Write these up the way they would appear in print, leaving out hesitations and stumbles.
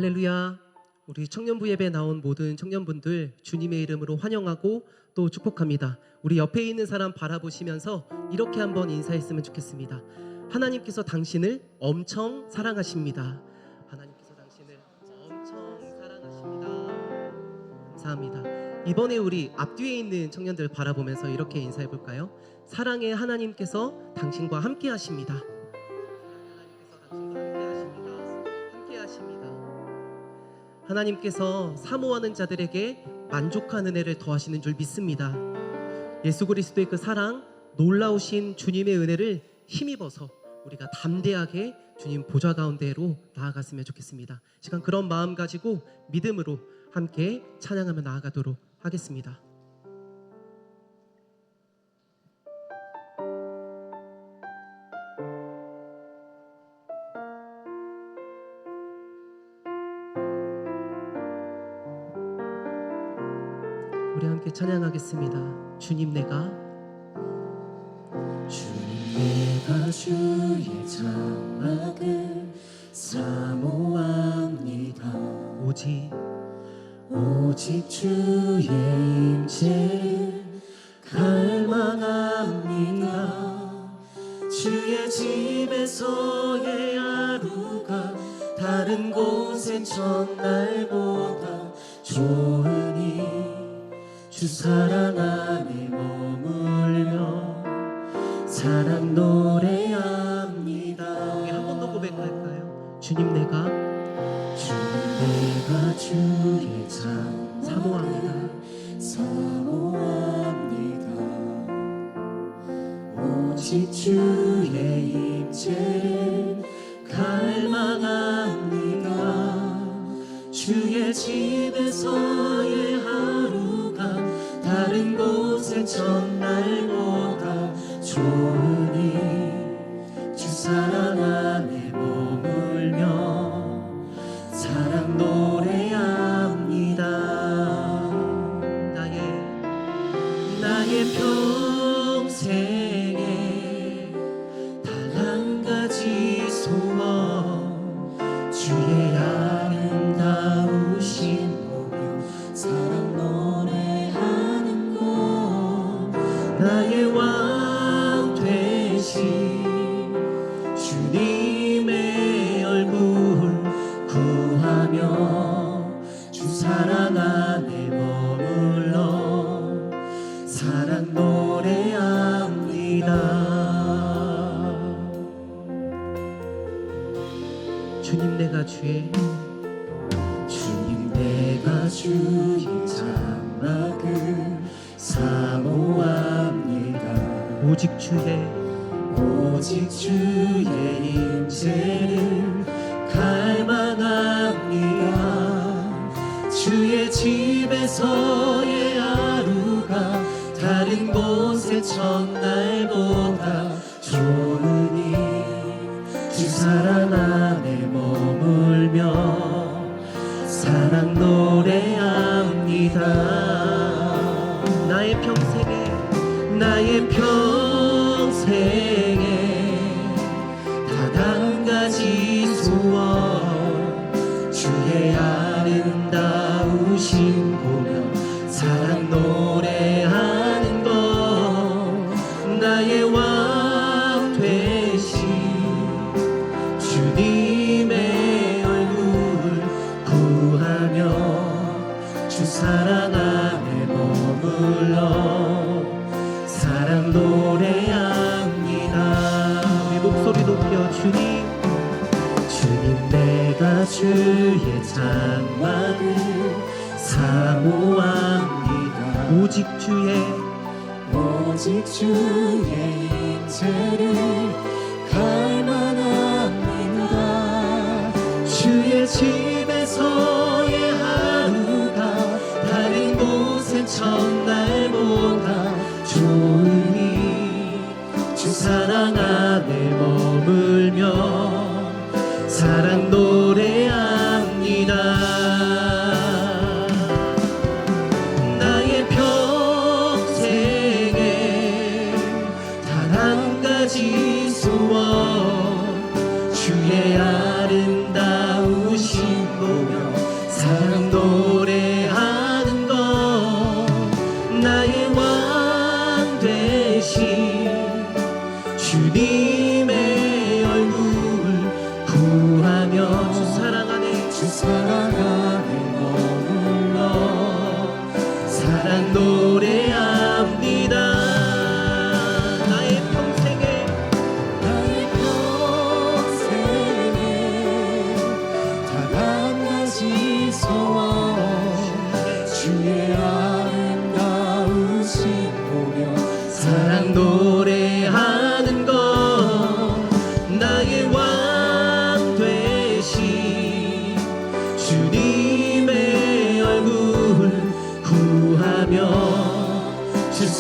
할렐루야. 우리 청년부 예배 나온 모든 청년분들 주님의 이름으로 환영하고 또 축복합니다. 우리 옆에 있는 사람 바라보시면서 이렇게 한번 인사했으면 좋겠습니다. 하나님께서 당신을 엄청 사랑하십니다. 하나님께서 당신을 엄청 사랑하십니다. 감사합니다. 이번에 우리 앞뒤에 있는 청년들 바라보면서 이렇게 인사해 볼까요? 사랑의 하나님께서 당신과 함께 하십니다. 하나님께서 당신과 함께 하십니다. 하나님께서 사모하는 자들에게 만족한 은혜를 더하시는 줄 믿습니다. 예수 그리스도의 그 사랑, 놀라우신 주님의 은혜를 힘입어서 우리가 담대하게 주님 보좌 가운데로 나아갔으면 좋겠습니다. 시간 그런 마음 가지고 믿음으로 함께 찬양하며 나아가도록 하겠습니다. 우리 함께 찬양하겠습니다. 주님 내가 주의 장막을 사모합니다. 오직 주의 임재를 갈망합니다. 주의 집에서의 하루가 다른 곳엔 첫날보다 좋으니 주 사랑 안에 머물며 사랑 노래합니다. 우리 한 번 더 고백할까요? 주님 내가 주의 장막을 사모합니다. 오직 주의 임재를 갈망합니다. 주의 집에서의 하루가 다른 곳의 첫날보다 좋으니 주 사랑 안에 머물며 사랑 노래합니다. 나의 평생에 단 한 가지 소원 주의 아름다우신 보며 사랑 노래하는 것 나의 왕 되신 주님의 얼굴 구하며 주 사랑 안에 머물러 사랑 노래합니다. 주님 내가 주의 주의 장막을 사모합니다. 오직 주의 임재를 갈망합니다. 주의 집에서의 하루가 다른 곳의 첫날보다 좋으니 주 사랑 안에 머물며 사랑 노래합니다. 나의 평생에 단 한 가지 소원 주의 아름다우신 보며 사랑 노래하는 것 나의 왕 되신 주님의 얼굴 구하며 주 사랑 안에 머물러 사랑 노래합니다. 우리 목소리 높여 주님 내가 주의 장막을 사모합니다. 오직 주의 임재를 갈망합니다. 주의 집에서의 하루가 다른 곳의 첫날보다 좋으니 주 사랑 안에 머물며 사랑 노래합니다. 나의 평생에 단 한 가지 소원 주의 아름다우신 보며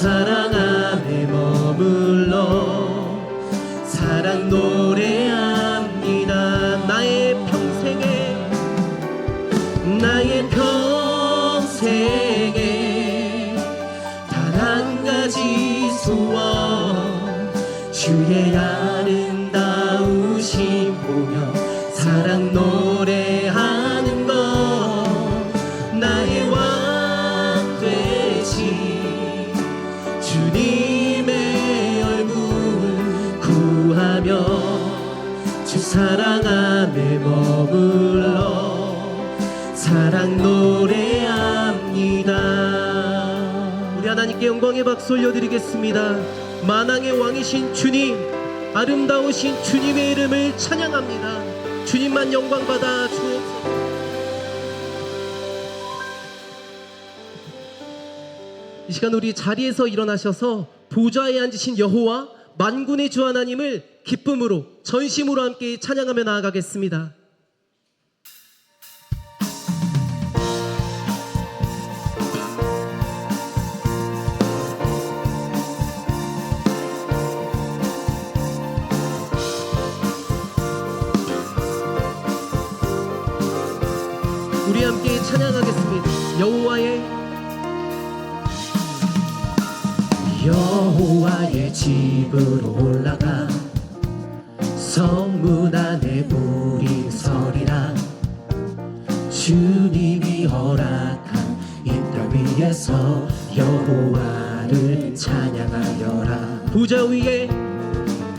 사랑 안에 머물러 사랑 노래합니다. 나의 평생에 단 한 가지 소원 주의 아름다우심 보며 사랑 노래하는 것 나의 왕 되시 주님의 얼굴 구하며 주 사랑 안에 머물러 사랑 노래합니다. 우리 하나님께 영광의 박수 올려드리겠습니다. 만왕의 왕이신 주님, 아름다우신 주님의 이름을 찬양합니다. 주님만 영광받아 주옵소서. 이 시간 우리 자리에서 일어나셔서 보좌에 앉으신 여호와 만군의 주 하나님을 기쁨으로 전심으로 함께 찬양하며 나아가겠습니다. 우리 함께 찬양하겠습니다. 여호와의 집으로 올라가 성문 안에 우리 서리라. 주님이 허락한 이 땅 위에서 여호와를 찬양하여라.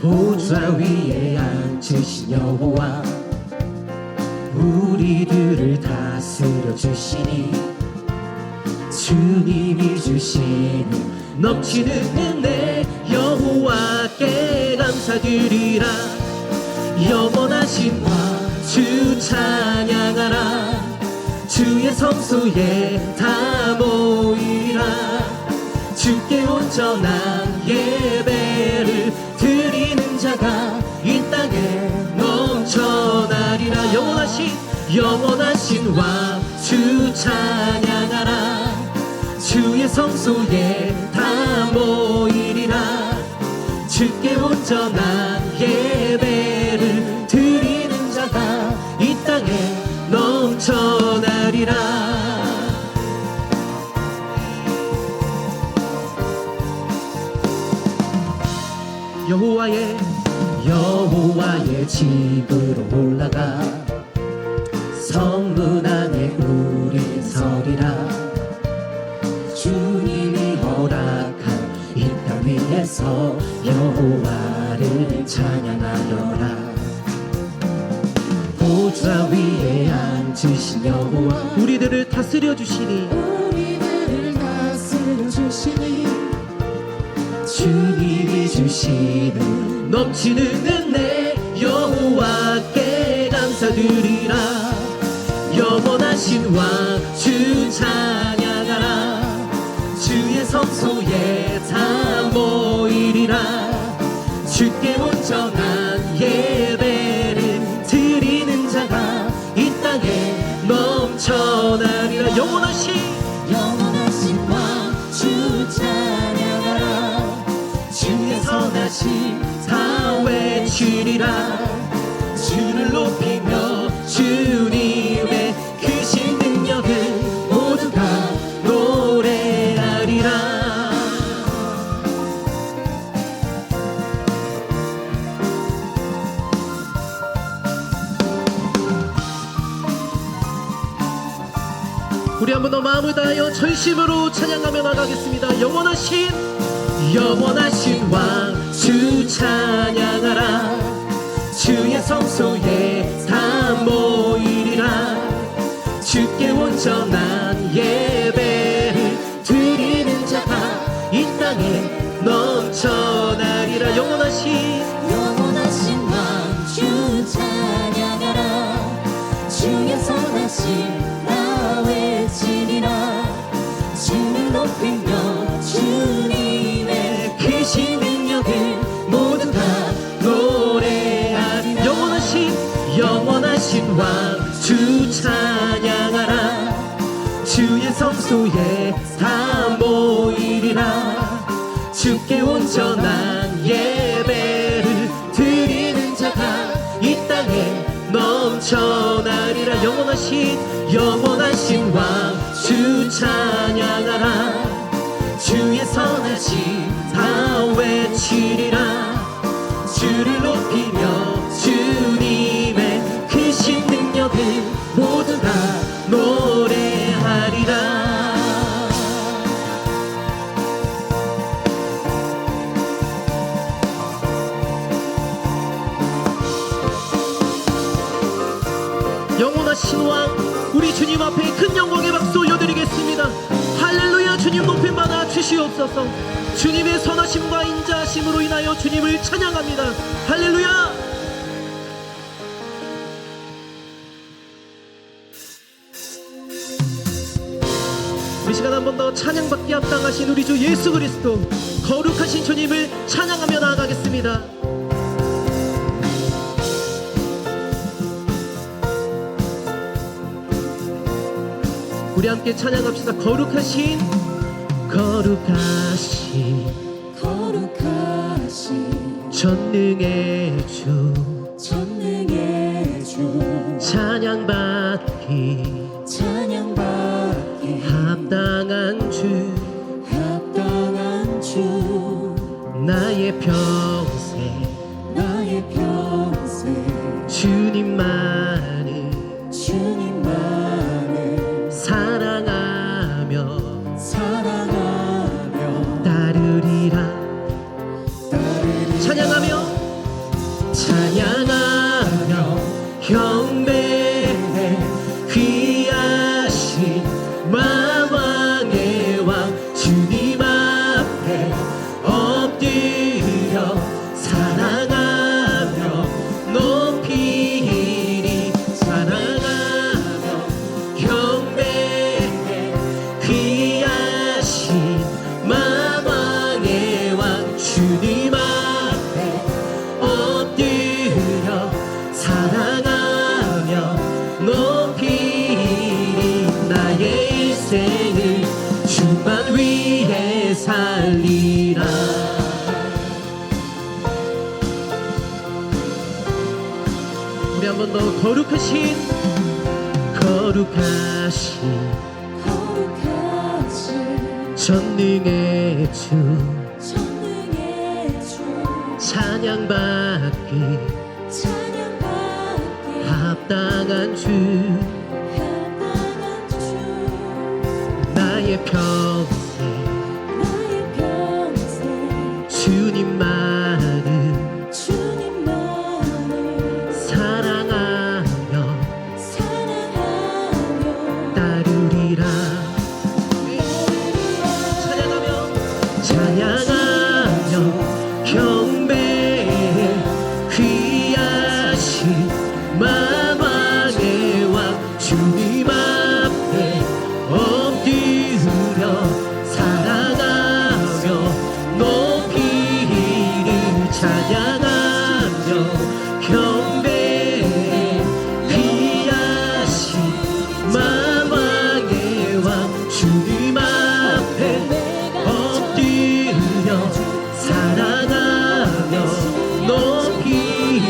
보좌 위에 앉으신 여호와 우리들을 다스려 주시니 주님이 주시는 넘치는 은혜 여호와께 감사드리라. 영원하신 왕 주 찬양하라. 주의 성소에 다 모이라. 주께 온전한 예배를 드리는 자가 이 땅에 넘쳐나리라. 영원하신 왕 주 찬양하라. 주의 성소에 다 모이리라. 주께 온전한 예배를 드리는 자가 이 땅에 넘쳐나리라. 여호와의 집으로 올라가 성문 안에 우리 서리라. 주님이 허락한 이 땅 위에서 여호와를 찬양하여라. 보좌 위에 앉으신 여호와 우리들을 다스려 주시니 주님이 주시는 넘치는 은혜 여호와께 감사드리라. 영원하신 왕 주 찬양하라. 주의 성소에 다 모이리라. 주께 온전한 예배를 드리는 자가 이 땅에 넘쳐나리라. 영원하신 왕 주 찬양하라. 주의 선하심 다 외치리라. 주를 높이며 주님의 크신 능력을 모두가 노래하리라. 우리 한 번 더 마음을 다하여 전심으로 찬양하며 나가겠습니다. 영원하신 왕 주 찬양하라. 주의 성소에 다 모이리라. 주께 온전한 예배를 드리는 자가 이 땅에 넘쳐나리라. 영원하신 왕 주 찬양하라. 주의 선하심 다 외치리라. 주를 높이며 주님의 크신 능력을 모두가 노래하리. 영원하신 왕 주 찬양하라. 주의 성소에 다 모이리라. 주께 온전한 예배를 드리는 자가 이 땅에 넘쳐나리라. 영원하신 왕 주 찬양하라. 주의 선하심 다 외치리라. 주를 높이며 주님의 크신 능력을 모두 다 노래하리라. 영원하신 왕 우리 주님 앞에 큰 영광의 박수 올려드리겠습니다. 할렐루야. 주님 높임 받아 주시옵소서. 주님의 선하심과 인자하심으로 인하여 주님을 찬양합니다. 할렐루야. 이 시간 한 번 더 찬양받기 합당하신 우리 주 예수 그리스도 거룩하신 주님을 찬양하며 나아가겠습니다. 우리 함께 찬양합시다. 거룩하신 전능의 주 찬양받기 합당한 주 나의 평생 주님만을 사랑하며 따르리라. 찬양하며 경배해 귀하신 만왕의 왕 주님 앞에 엎드려 사랑하며 높이리. 사랑하며 경배해 귀하신 만왕의 왕 주님 앞에 엎드려 사랑하며 높이리. 나의 일생을 주만 위해 살리라. 우리 한 번 더 거룩하신 전능의 주 찬양받기 합당한 주 나의 평생 주님만을 사랑하며 따르리라. 찬양하며 경배해 귀하신 만왕의 왕 주님 앞에 엎드려 사랑하며 높이리. 찬양하며 경배해 귀하신 만왕의 왕 주님 앞에 엎드려 사랑하며 높이리.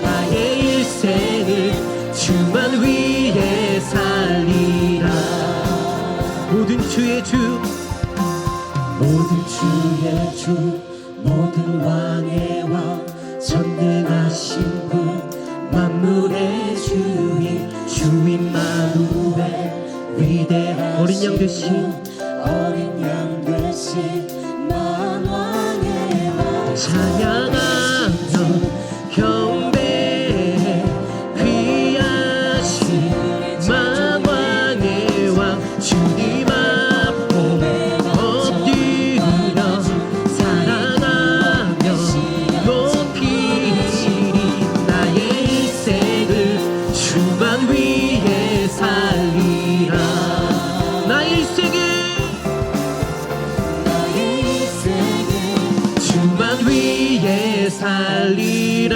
나의 일생을 주만 위해 살리라. 모든 주의 주 모든 왕의 왕 전능하신 분 만물의 주인 마누엘 위대하신 어린 양 되신 만왕의 왕 찬양하며 경배해 귀하신 만왕의 왕 주님 앞에 엎드려 사랑하며 높이리. 나의 일생을 주만 위해 살리라. 나의 일생을 주만 위해 살리라.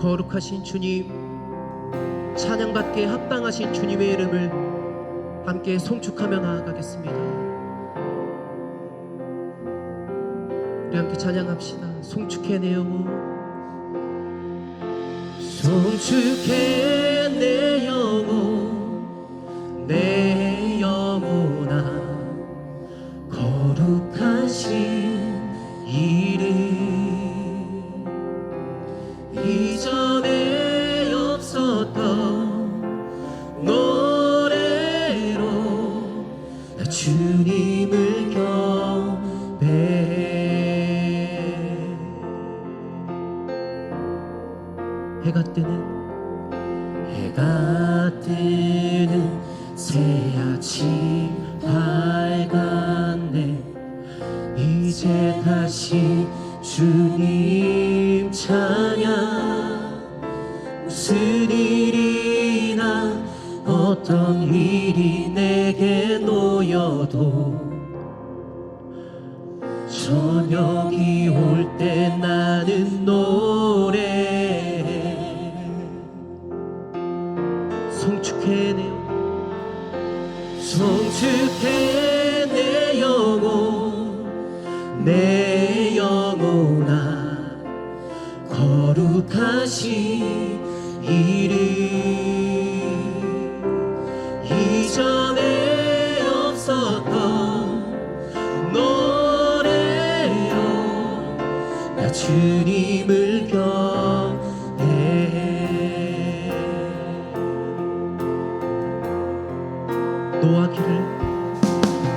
거룩하신 주님, 찬양받기에 합당하신 주님의 이름을 함께 송축하며 나아가겠습니다. 우리 함께 찬양합시다. 송축해 내 영혼, 송축해 내 영혼, 내 영혼아, 거룩하신 이름. 이전에 없었던 노래로 나 주님을 경배해. 해가 뜨는 새 아침 밝았네. 이제 다시 주님 찬양. 무슨 일이나 어떤 일이 내게 놓여도 저녁이 올 때 나는 노래해. 송축해 내 영혼, 송축해 내 영혼, 내 영혼아, 거룩하신 이름. 이전에 없었던 노래로 나 주님을 경배해.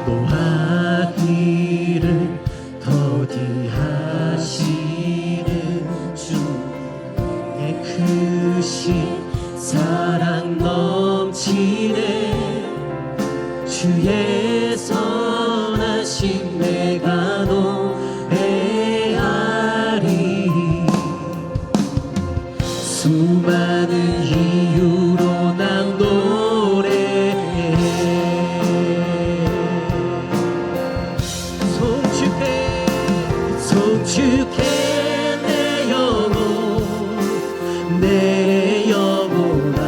노하기를 더디하시는 주의 크신 사랑 넘치네. 주의 선하심 내가 노래하리. 수많은 이유로 난 노래해. 송축해 내 영혼, 내 영혼아,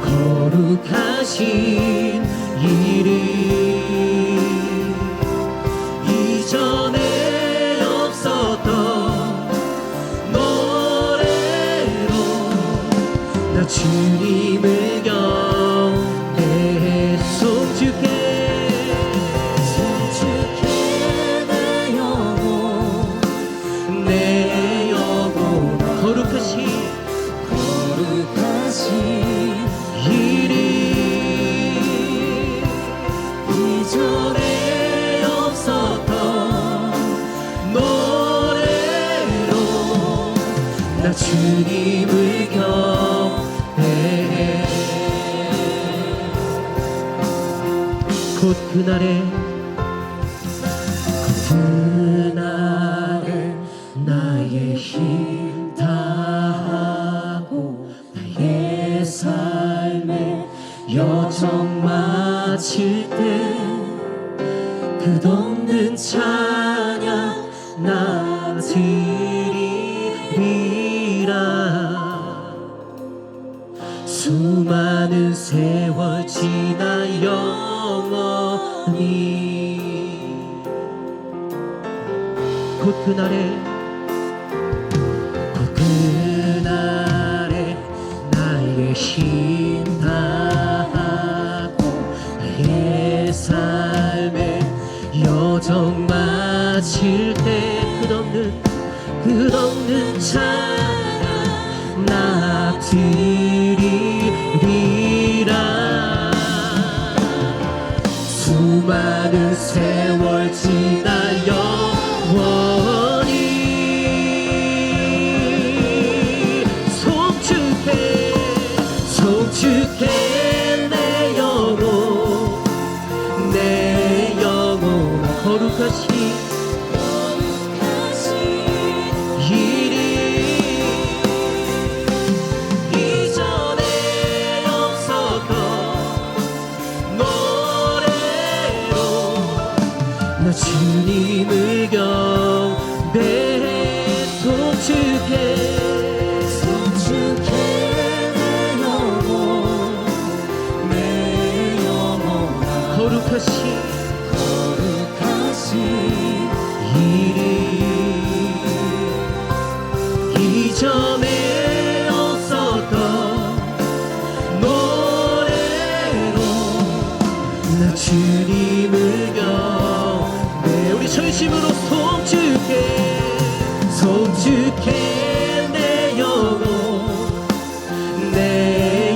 거룩하신 이름. 이전에 없었던 노래로 나 주님을 경배해. 송축해 내 영혼, 거룩하신 이름. 이전에 없었던 노래로 나 주님을 경배해. 곧 그날에 나의 힘 다하고 나의 삶의 여정 마칠 때 끝없는 찬양 나 드리리라. 수많은 세월 지나 영원히 곧 그날에 나의 힘 다하고 나의 삶의 여정 마칠 때 끝없는 찬양 나 드리리라. 수많은 세월 지나 영원히 송축해 내 영혼, 내 영혼, 거룩하신 이름. 이전에 없었던 노래로 나 주님을 경배해. 송축해 주님을 경배. 우리 전심으로 송축해 내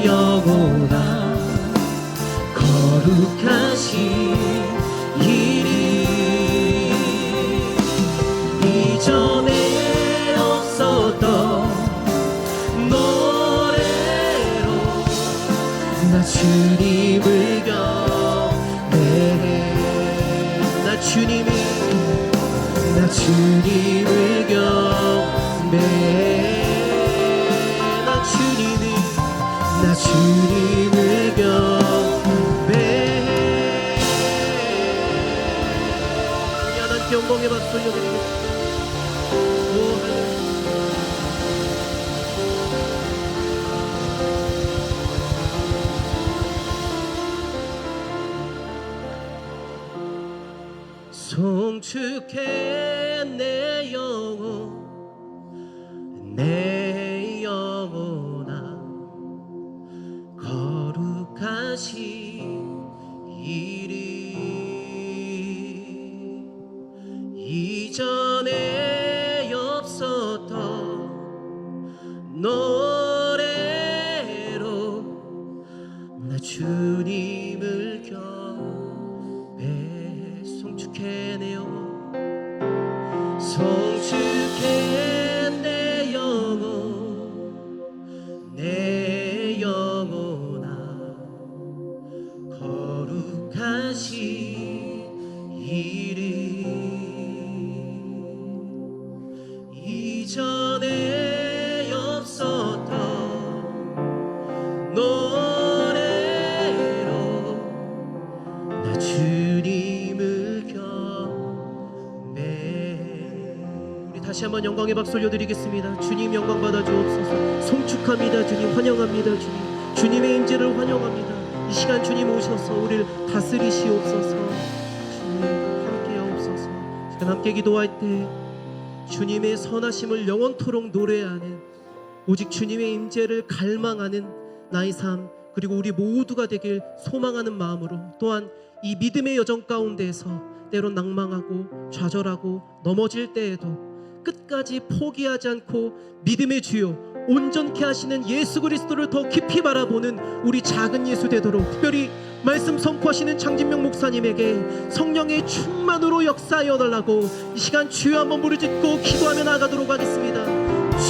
영혼아 거룩하신 이름. 이전에 없었던 노래로 나 주님을 경배해. 나 주님을 경배해. 나 주님을 경배해. 하나님께 영광의 박수 올려드리겠습니다. 오, 할렐루야. 송축해 내 영혼아 거룩하신 이름. 이전에 없었던 노래로 나 주님을 경배해. 송축해 내 영혼아 거룩하신 이름. 이전에 없었던 노래로 나 주님을 경배해. 우리 다시 한번 영광의 박수 올려드리겠습니다. 주님 영광 받아 주옵소서. 송축합니다. 주님 환영합니다. 주님의 임재를 환영합니다. 이 시간 주님 오셔서 우리를 다스리시옵소서. 주님 함께하옵소서. 시간 함께 기도할 때 주님의 선하심을 영원토록 노래하는, 오직 주님의 임재를 갈망하는 나의 삶, 그리고 우리 모두가 되길 소망하는 마음으로, 또한 이 믿음의 여정 가운데에서 때론 낭망하고 좌절하고 넘어질 때에도 끝까지 포기하지 않고 믿음의 주요 온전케 하시는 예수 그리스도를 더 깊이 바라보는 우리 작은 예수 되도록, 특별히 말씀 선포하시는 장진명 목사님에게 성령의 충만으로 역사하여 달라고 이 시간 주여 한번 부르짖고 기도하며 나가도록 하겠습니다.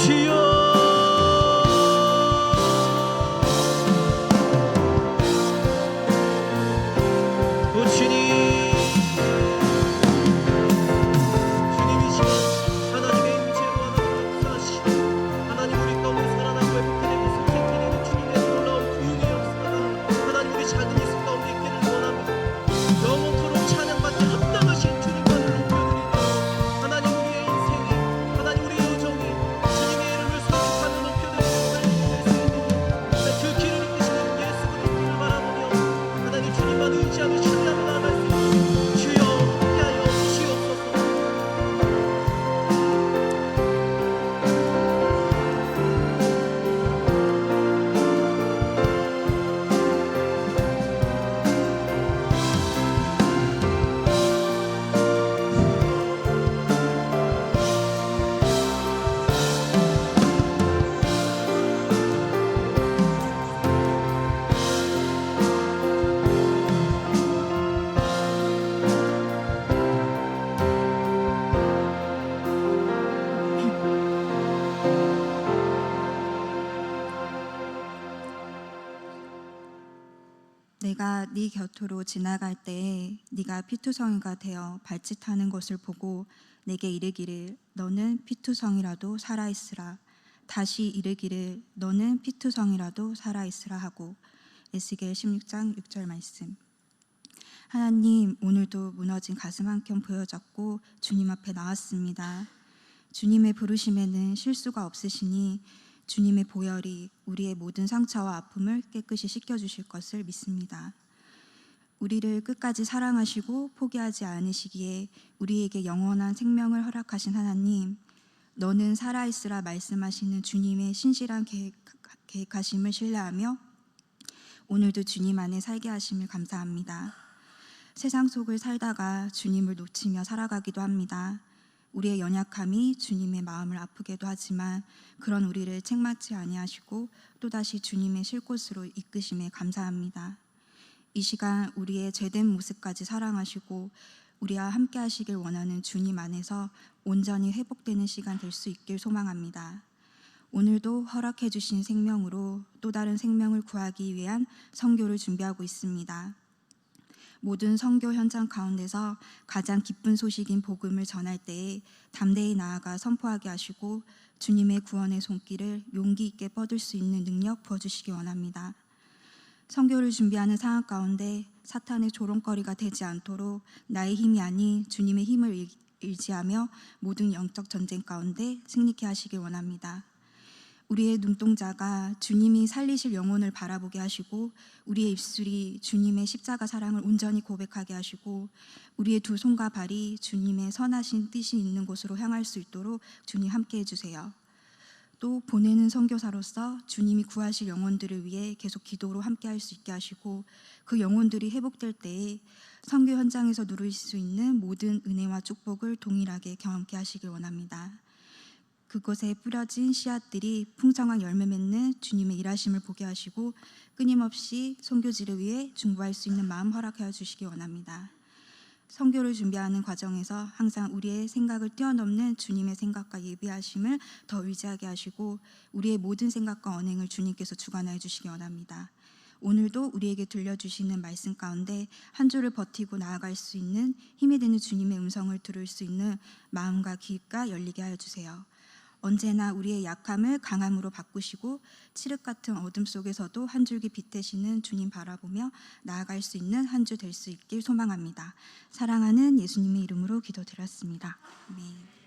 주여, 내가 네 곁으로 지나갈 때에 네가 피투성이가 되어 발짓하는 것을 보고 내게 이르기를 너는 피투성이라도 살아있으라. 다시 이르기를 너는 피투성이라도 살아있으라 하고. 에스겔 16장 6절 말씀. 하나님, 오늘도 무너진 가슴 한켠 보여잡고 주님 앞에 나왔습니다. 주님의 부르심에는 실수가 없으시니 주님의 보혈이 우리의 모든 상처와 아픔을 깨끗이 씻겨주실 것을 믿습니다. 우리를 끝까지 사랑하시고 포기하지 않으시기에 우리에게 영원한 생명을 허락하신 하나님, 너는 살아있으라 말씀하시는 주님의 신실한 계획하심을 신뢰하며 오늘도 주님 안에 살게 하심을 감사합니다. 세상 속을 살다가 주님을 놓치며 살아가기도 합니다. 우리의 연약함이 주님의 마음을 아프게도 하지만 그런 우리를 책망치 아니하시고 또다시 주님의 쉴 곳으로 이끄심에 감사합니다. 이 시간 우리의 죄된 모습까지 사랑하시고 우리와 함께 하시길 원하는 주님 안에서 온전히 회복되는 시간 될 수 있길 소망합니다. 오늘도 허락해 주신 생명으로 또 다른 생명을 구하기 위한 선교를 준비하고 있습니다. 모든 선교 현장 가운데서 가장 기쁜 소식인 복음을 전할 때에 담대히 나아가 선포하게 하시고 주님의 구원의 손길을 용기 있게 뻗을 수 있는 능력 부어주시기 원합니다. 선교를 준비하는 상황 가운데 사탄의 조롱거리가 되지 않도록 나의 힘이 아닌 주님의 힘을 의지하며 모든 영적 전쟁 가운데 승리케 하시길 원합니다. 우리의 눈동자가 주님이 살리실 영혼을 바라보게 하시고 우리의 입술이 주님의 십자가 사랑을 온전히 고백하게 하시고 우리의 두 손과 발이 주님의 선하신 뜻이 있는 곳으로 향할 수 있도록 주님 함께해 주세요. 또 보내는 선교사로서 주님이 구하실 영혼들을 위해 계속 기도로 함께할 수 있게 하시고 그 영혼들이 회복될 때에 선교 현장에서 누릴 수 있는 모든 은혜와 축복을 동일하게 경험케 하시길 원합니다. 그곳에 뿌려진 씨앗들이 풍성한 열매 맺는 주님의 일하심을 보게 하시고 끊임없이 선교지를 위해 중보할 수 있는 마음 허락하여 주시기 원합니다. 선교를 준비하는 과정에서 항상 우리의 생각을 뛰어넘는 주님의 생각과 예비하심을 더 의지하게 하시고 우리의 모든 생각과 언행을 주님께서 주관하여 주시기 원합니다. 오늘도 우리에게 들려주시는 말씀 가운데 한 주를 버티고 나아갈 수 있는 힘이 되는 주님의 음성을 들을 수 있는 마음과 귀가 열리게 하여 주세요. 언제나 우리의 약함을 강함으로 바꾸시고 칠흑 같은 어둠 속에서도 한 줄기 빛 되시는 주님 바라보며 나아갈 수 있는 한 주 될 수 있길 소망합니다. 사랑하는 예수님의 이름으로 기도드렸습니다. 아멘.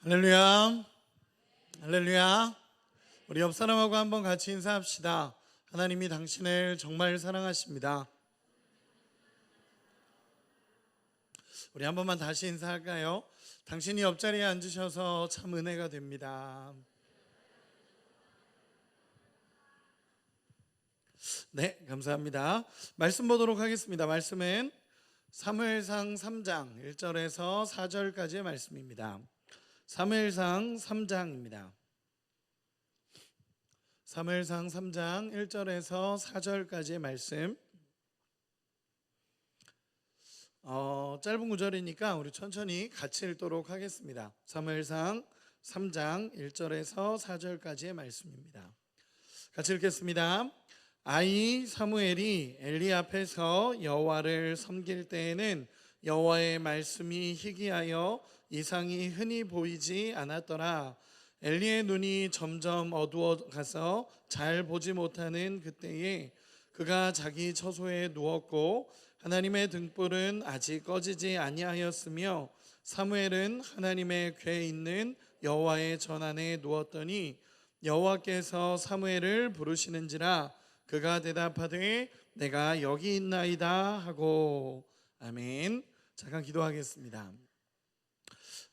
할렐루야. 할렐루야. 우리 옆 사람하고 한번 같이 인사합시다. 하나님이 당신을 정말 사랑하십니다. 우리 한 번만 다시 인사할까요? 당신이 옆자리에 앉으셔서 참 은혜가 됩니다. 네, 감사합니다. 말씀 보도록 하겠습니다. 말씀은 사무엘상 3장 1절에서 4절까지의 말씀입니다. 사무엘상 3장입니다. 사무엘상 3장 1절에서 4절까지의 말씀. 짧은 구절이니까 우리 천천히 같이 읽도록 하겠습니다. 사무엘상 3장 1절에서 4절까지의 말씀입니다. 같이 읽겠습니다. 아이 사무엘이 엘리 앞에서 여호와를 섬길 때에는 여호와의 말씀이 희귀하여 이상이 흔히 보이지 않았더라. 엘리의 눈이 점점 어두워 가서 잘 보지 못하는 그때에 그가 자기 처소에 누웠고 하나님의 등불은 아직 꺼지지 아니하였으며 사무엘은 하나님의 궤에 있는 여호와의 전 안에 누웠더니 여호와께서 사무엘을 부르시는지라 그가 대답하되 내가 여기 있나이다 하고. 아멘. 잠깐 기도하겠습니다.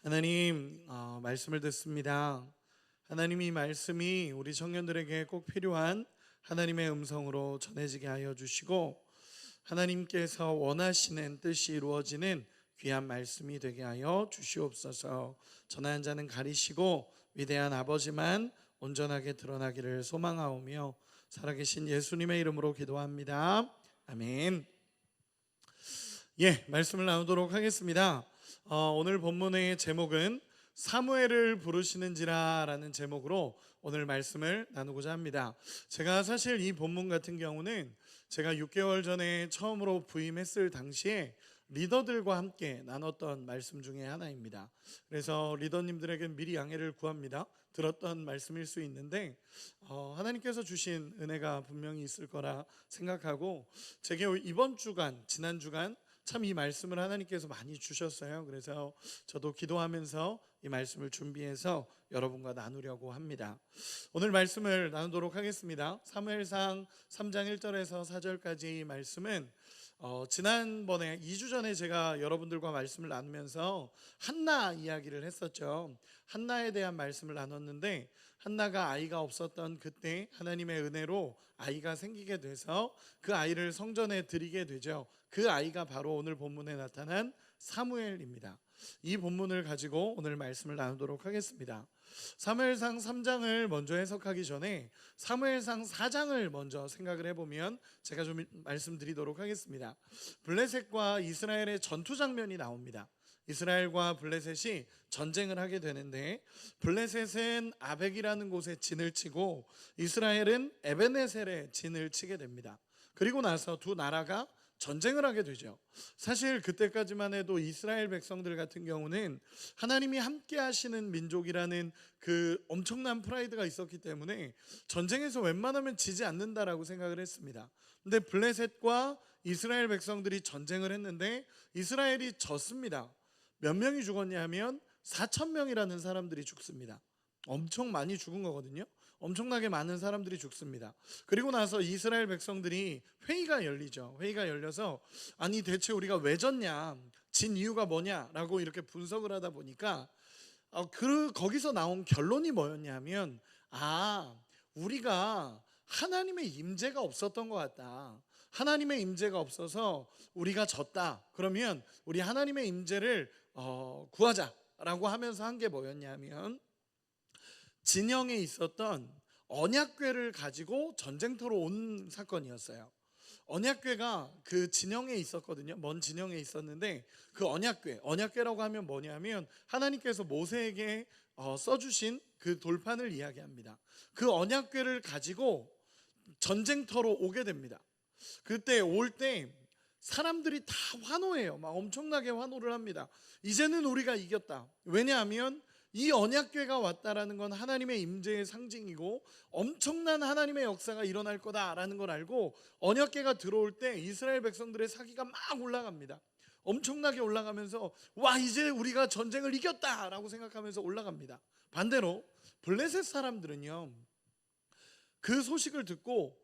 하나님, 말씀을 듣습니다. 하나님, 이 말씀이 우리 청년들에게 꼭 필요한 하나님의 음성으로 전해지게 하여 주시고 하나님께서 원하시는 뜻이 이루어지는 귀한 말씀이 되게 하여 주시옵소서. 전하는 자는 가리시고 위대한 아버지만 온전하게 드러나기를 소망하오며 살아계신 예수님의 이름으로 기도합니다. 아멘. 말씀을 나누도록 하겠습니다. 오늘 본문의 제목은 사무엘을 부르시는지라 라는 제목으로 오늘 말씀을 나누고자 합니다. 제가 사실 이 본문 같은 경우는 제가 6개월 전에 처음으로 부임했을 당시에 리더들과 함께 나눴던 말씀 중에 하나입니다. 그래서 리더님들에게 미리 양해를 구합니다. 들었던 말씀일 수 있는데 하나님께서 주신 은혜가 분명히 있을 거라 생각하고 제게 이번 주간, 지난 주간 참 이 말씀을 하나님께서 많이 주셨어요. 그래서 저도 기도하면서 이 말씀을 준비해서 여러분과 나누려고 합니다. 오늘 말씀을 나누도록 하겠습니다. 사무엘상 3장 1절에서 4절까지 이 말씀은 지난번에 2주 전에 제가 여러분들과 말씀을 나누면서 한나 이야기를 했었죠. 한나에 대한 말씀을 나눴는데 한나가 아이가 없었던 그때 하나님의 은혜로 아이가 생기게 돼서 그 아이를 성전에 드리게 되죠. 그 아이가 바로 오늘 본문에 나타난 사무엘입니다. 이 본문을 가지고 오늘 말씀을 나누도록 하겠습니다. 사무엘상 3장을 먼저 해석하기 전에 사무엘상 4장을 먼저 생각을 해보면 제가 좀 말씀드리도록 하겠습니다. 블레셋과 이스라엘의 전투 장면이 나옵니다. 이스라엘과 블레셋이 전쟁을 하게 되는데 블레셋은 아벡이라는 곳에 진을 치고 이스라엘은 에베네셀에 진을 치게 됩니다. 그리고 나서 두 나라가 전쟁을 하게 되죠. 사실 그때까지만 해도 이스라엘 백성들 같은 경우는 하나님이 함께 하시는 민족이라는 그 엄청난 프라이드가 있었기 때문에 전쟁에서 웬만하면 지지 않는다라고 생각을 했습니다. 근데 블레셋과 이스라엘 백성들이 전쟁을 했는데 이스라엘이 졌습니다. 몇 명이 죽었냐 하면 4,000명이라는 사람들이 죽습니다. 엄청 많이 죽은 거거든요. 엄청나게 많은 사람들이 죽습니다. 그리고 나서 이스라엘 백성들이 회의가 열리죠. 회의가 열려서 아니 대체 우리가 왜 졌냐, 진 이유가 뭐냐라고 이렇게 분석을 하다 보니까 거기서 나온 결론이 뭐였냐면 우리가 하나님의 임재가 없었던 것 같다. 하나님의 임재가 없어서 우리가 졌다. 그러면 우리 하나님의 임재를 구하자라고 하면서 한 게 뭐였냐면 진영에 있었던 언약궤를 가지고 전쟁터로 온 사건이었어요. 언약궤가 그 진영에 있었거든요. 먼 진영에 있었는데 그 언약궤라고 하면 뭐냐면 하나님께서 모세에게 써주신 그 돌판을 이야기합니다. 그 언약궤를 가지고 전쟁터로 오게 됩니다. 그때 올 때 사람들이 다 환호해요. 막 엄청나게 환호를 합니다. 이제는 우리가 이겼다. 왜냐하면 이 언약궤가 왔다라는 건 하나님의 임재의 상징이고 엄청난 하나님의 역사가 일어날 거다라는 걸 알고 언약궤가 들어올 때 이스라엘 백성들의 사기가 막 올라갑니다. 엄청나게 올라가면서 와, 이제 우리가 전쟁을 이겼다라고 생각하면서 올라갑니다. 반대로 블레셋 사람들은요, 그 소식을 듣고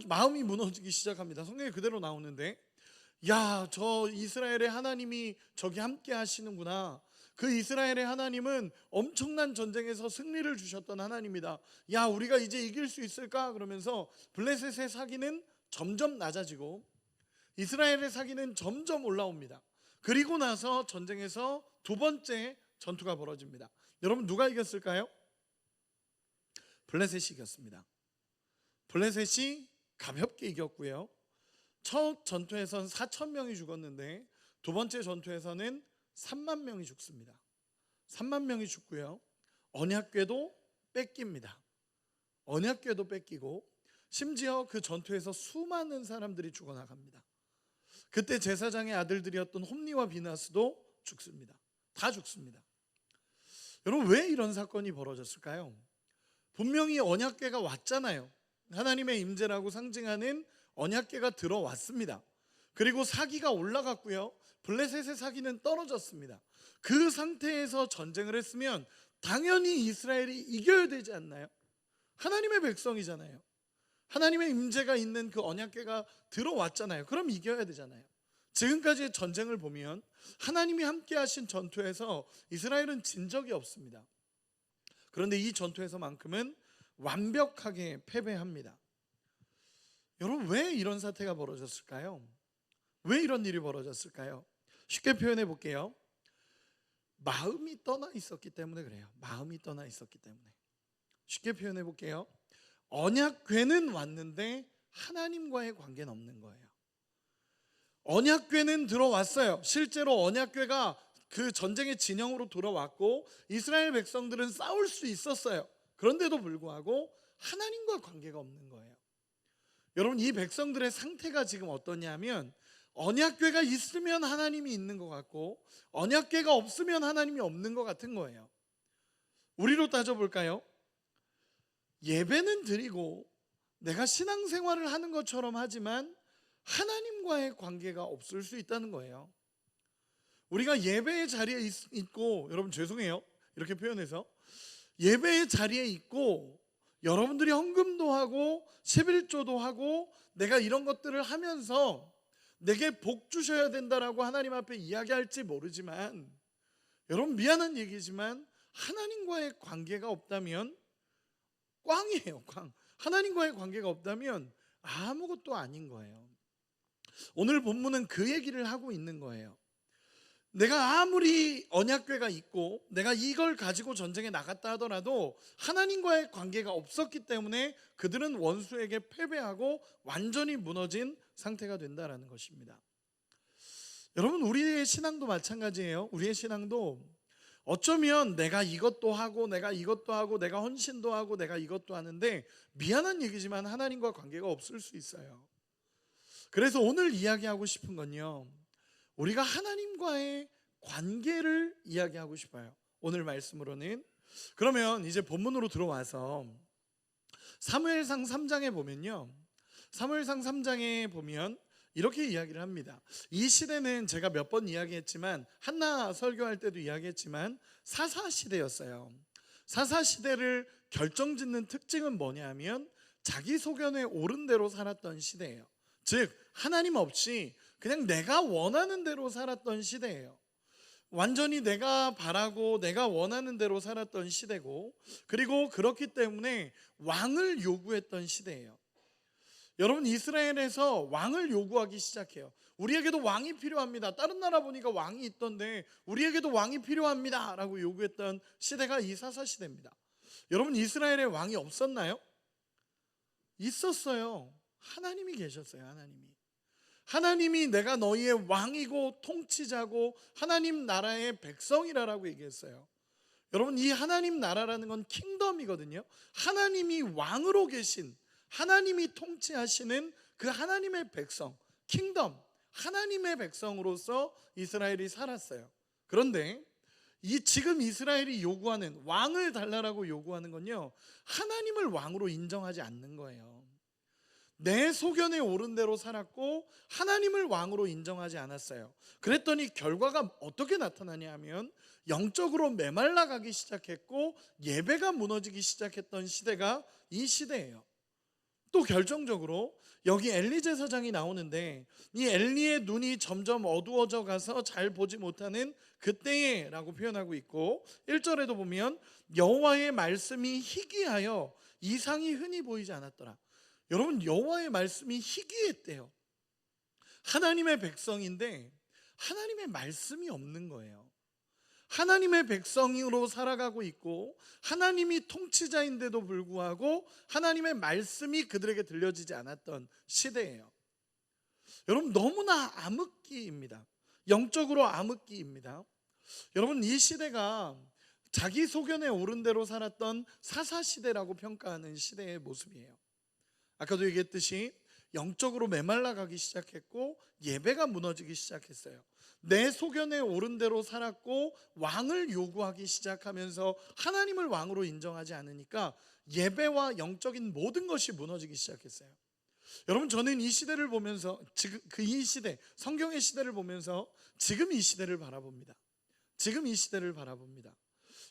마음이 무너지기 시작합니다. 성경에 그대로 나오는데, 야, 저 이스라엘의 하나님이 저기 함께 하시는구나. 그 이스라엘의 하나님은 엄청난 전쟁에서 승리를 주셨던 하나님이다. 야, 우리가 이제 이길 수 있을까? 그러면서 블레셋의 사기는 점점 낮아지고 이스라엘의 사기는 점점 올라옵니다. 그리고 나서 전쟁에서 두 번째 전투가 벌어집니다. 여러분, 누가 이겼을까요? 블레셋이 이겼습니다. 블레셋이 가볍게 이겼고요. 첫 전투에서는 4,000명이 죽었는데 두 번째 전투에서는 3만 명이 죽습니다. 3만 명이 죽고요. 언약궤도 뺏깁니다. 언약궤도 뺏기고 심지어 그 전투에서 수많은 사람들이 죽어나갑니다. 그때 제사장의 아들들이었던 홈니와 비나스도 죽습니다. 다 죽습니다. 여러분, 왜 이런 사건이 벌어졌을까요? 분명히 언약궤가 왔잖아요. 하나님의 임재라고 상징하는 언약궤가 들어왔습니다. 그리고 사기가 올라갔고요. 블레셋의 사기는 떨어졌습니다. 그 상태에서 전쟁을 했으면 당연히 이스라엘이 이겨야 되지 않나요? 하나님의 백성이잖아요. 하나님의 임재가 있는 그 언약궤가 들어왔잖아요. 그럼 이겨야 되잖아요. 지금까지의 전쟁을 보면 하나님이 함께 하신 전투에서 이스라엘은 진 적이 없습니다. 그런데 이 전투에서만큼은 완벽하게 패배합니다. 여러분, 왜 이런 사태가 벌어졌을까요? 왜 이런 일이 벌어졌을까요? 쉽게 표현해 볼게요. 마음이 떠나 있었기 때문에 그래요. 마음이 떠나 있었기 때문에. 쉽게 표현해 볼게요. 언약궤는 왔는데 하나님과의 관계는 없는 거예요. 언약궤는 들어왔어요. 실제로 언약궤가 그 전쟁의 진영으로 돌아왔고 이스라엘 백성들은 싸울 수 있었어요. 그런데도 불구하고 하나님과 관계가 없는 거예요. 여러분, 이 백성들의 상태가 지금 어떠냐면 언약궤가 있으면 하나님이 있는 것 같고 언약궤가 없으면 하나님이 없는 것 같은 거예요. 우리로 따져볼까요? 예배는 드리고 내가 신앙생활을 하는 것처럼 하지만 하나님과의 관계가 없을 수 있다는 거예요. 우리가 예배의 자리에 있고, 여러분 죄송해요 이렇게 표현해서, 예배의 자리에 있고 여러분들이 헌금도 하고 11조도 하고 내가 이런 것들을 하면서 내게 복 주셔야 된다라고 하나님 앞에 이야기할지 모르지만, 여러분 미안한 얘기지만 하나님과의 관계가 없다면 꽝이에요. 꽝. 하나님과의 관계가 없다면 아무것도 아닌 거예요. 오늘 본문은 그 얘기를 하고 있는 거예요. 내가 아무리 언약궤가 있고 내가 이걸 가지고 전쟁에 나갔다 하더라도 하나님과의 관계가 없었기 때문에 그들은 원수에게 패배하고 완전히 무너진 상태가 된다라는 것입니다. 여러분, 우리의 신앙도 마찬가지예요. 우리의 신앙도 어쩌면 내가 이것도 하고 내가 이것도 하고 내가 헌신도 하고 내가 이것도 하는데 미안한 얘기지만 하나님과 관계가 없을 수 있어요. 그래서 오늘 이야기하고 싶은 건요, 우리가 하나님과의 관계를 이야기하고 싶어요. 오늘 말씀으로는. 그러면 이제 본문으로 들어와서 사무엘상 3장에 보면요, 사무엘상 3장에 보면 이렇게 이야기를 합니다. 이 시대는 제가 몇 번 이야기했지만, 한나 설교할 때도 이야기했지만 사사시대였어요. 사사시대를 결정짓는 특징은 뭐냐면 자기 소견에 옳은 대로 살았던 시대예요. 즉 하나님 없이 그냥 내가 원하는 대로 살았던 시대예요. 완전히 내가 바라고 내가 원하는 대로 살았던 시대고, 그리고 그렇기 때문에 왕을 요구했던 시대예요. 여러분, 이스라엘에서 왕을 요구하기 시작해요. 우리에게도 왕이 필요합니다. 다른 나라 보니까 왕이 있던데 우리에게도 왕이 필요합니다 라고 요구했던 시대가 이 사사시대입니다. 여러분, 이스라엘에 왕이 없었나요? 있었어요. 하나님이 계셨어요. 하나님이 내가 너희의 왕이고 통치자고 하나님 나라의 백성이라고 얘기했어요. 여러분, 이 하나님 나라라는 건 킹덤이거든요. 하나님이 왕으로 계신, 하나님이 통치하시는 그 하나님의 백성, 킹덤, 하나님의 백성으로서 이스라엘이 살았어요. 그런데 이 지금 이스라엘이 요구하는, 왕을 달라라고 요구하는 건요, 하나님을 왕으로 인정하지 않는 거예요. 내 소견에 오른 대로 살았고 하나님을 왕으로 인정하지 않았어요. 그랬더니 결과가 어떻게 나타나냐 하면 영적으로 메말라가기 시작했고 예배가 무너지기 시작했던 시대가 이 시대예요. 또 결정적으로 여기 엘리 제사장이 나오는데 이 엘리의 눈이 점점 어두워져 가서 잘 보지 못하는 그때에 라고 표현하고 있고 1절에도 보면 여호와의 말씀이 희귀하여 이상이 흔히 보이지 않았더라. 여러분, 여호와의 말씀이 희귀했대요. 하나님의 백성인데 하나님의 말씀이 없는 거예요. 하나님의 백성으로 살아가고 있고 하나님이 통치자인데도 불구하고 하나님의 말씀이 그들에게 들려지지 않았던 시대예요. 여러분, 너무나 암흑기입니다. 영적으로 암흑기입니다. 여러분, 이 시대가 자기 소견에 오른 대로 살았던 사사시대라고 평가하는 시대의 모습이에요. 아까도 얘기했듯이 영적으로 메말라가기 시작했고 예배가 무너지기 시작했어요. 내 소견에 오른 대로 살았고 왕을 요구하기 시작하면서 하나님을 왕으로 인정하지 않으니까 예배와 영적인 모든 것이 무너지기 시작했어요. 여러분, 저는 이 시대를 보면서 지금 이 시대, 성경의 시대를 보면서 지금 이 시대를 바라봅니다. 지금 이 시대를 바라봅니다.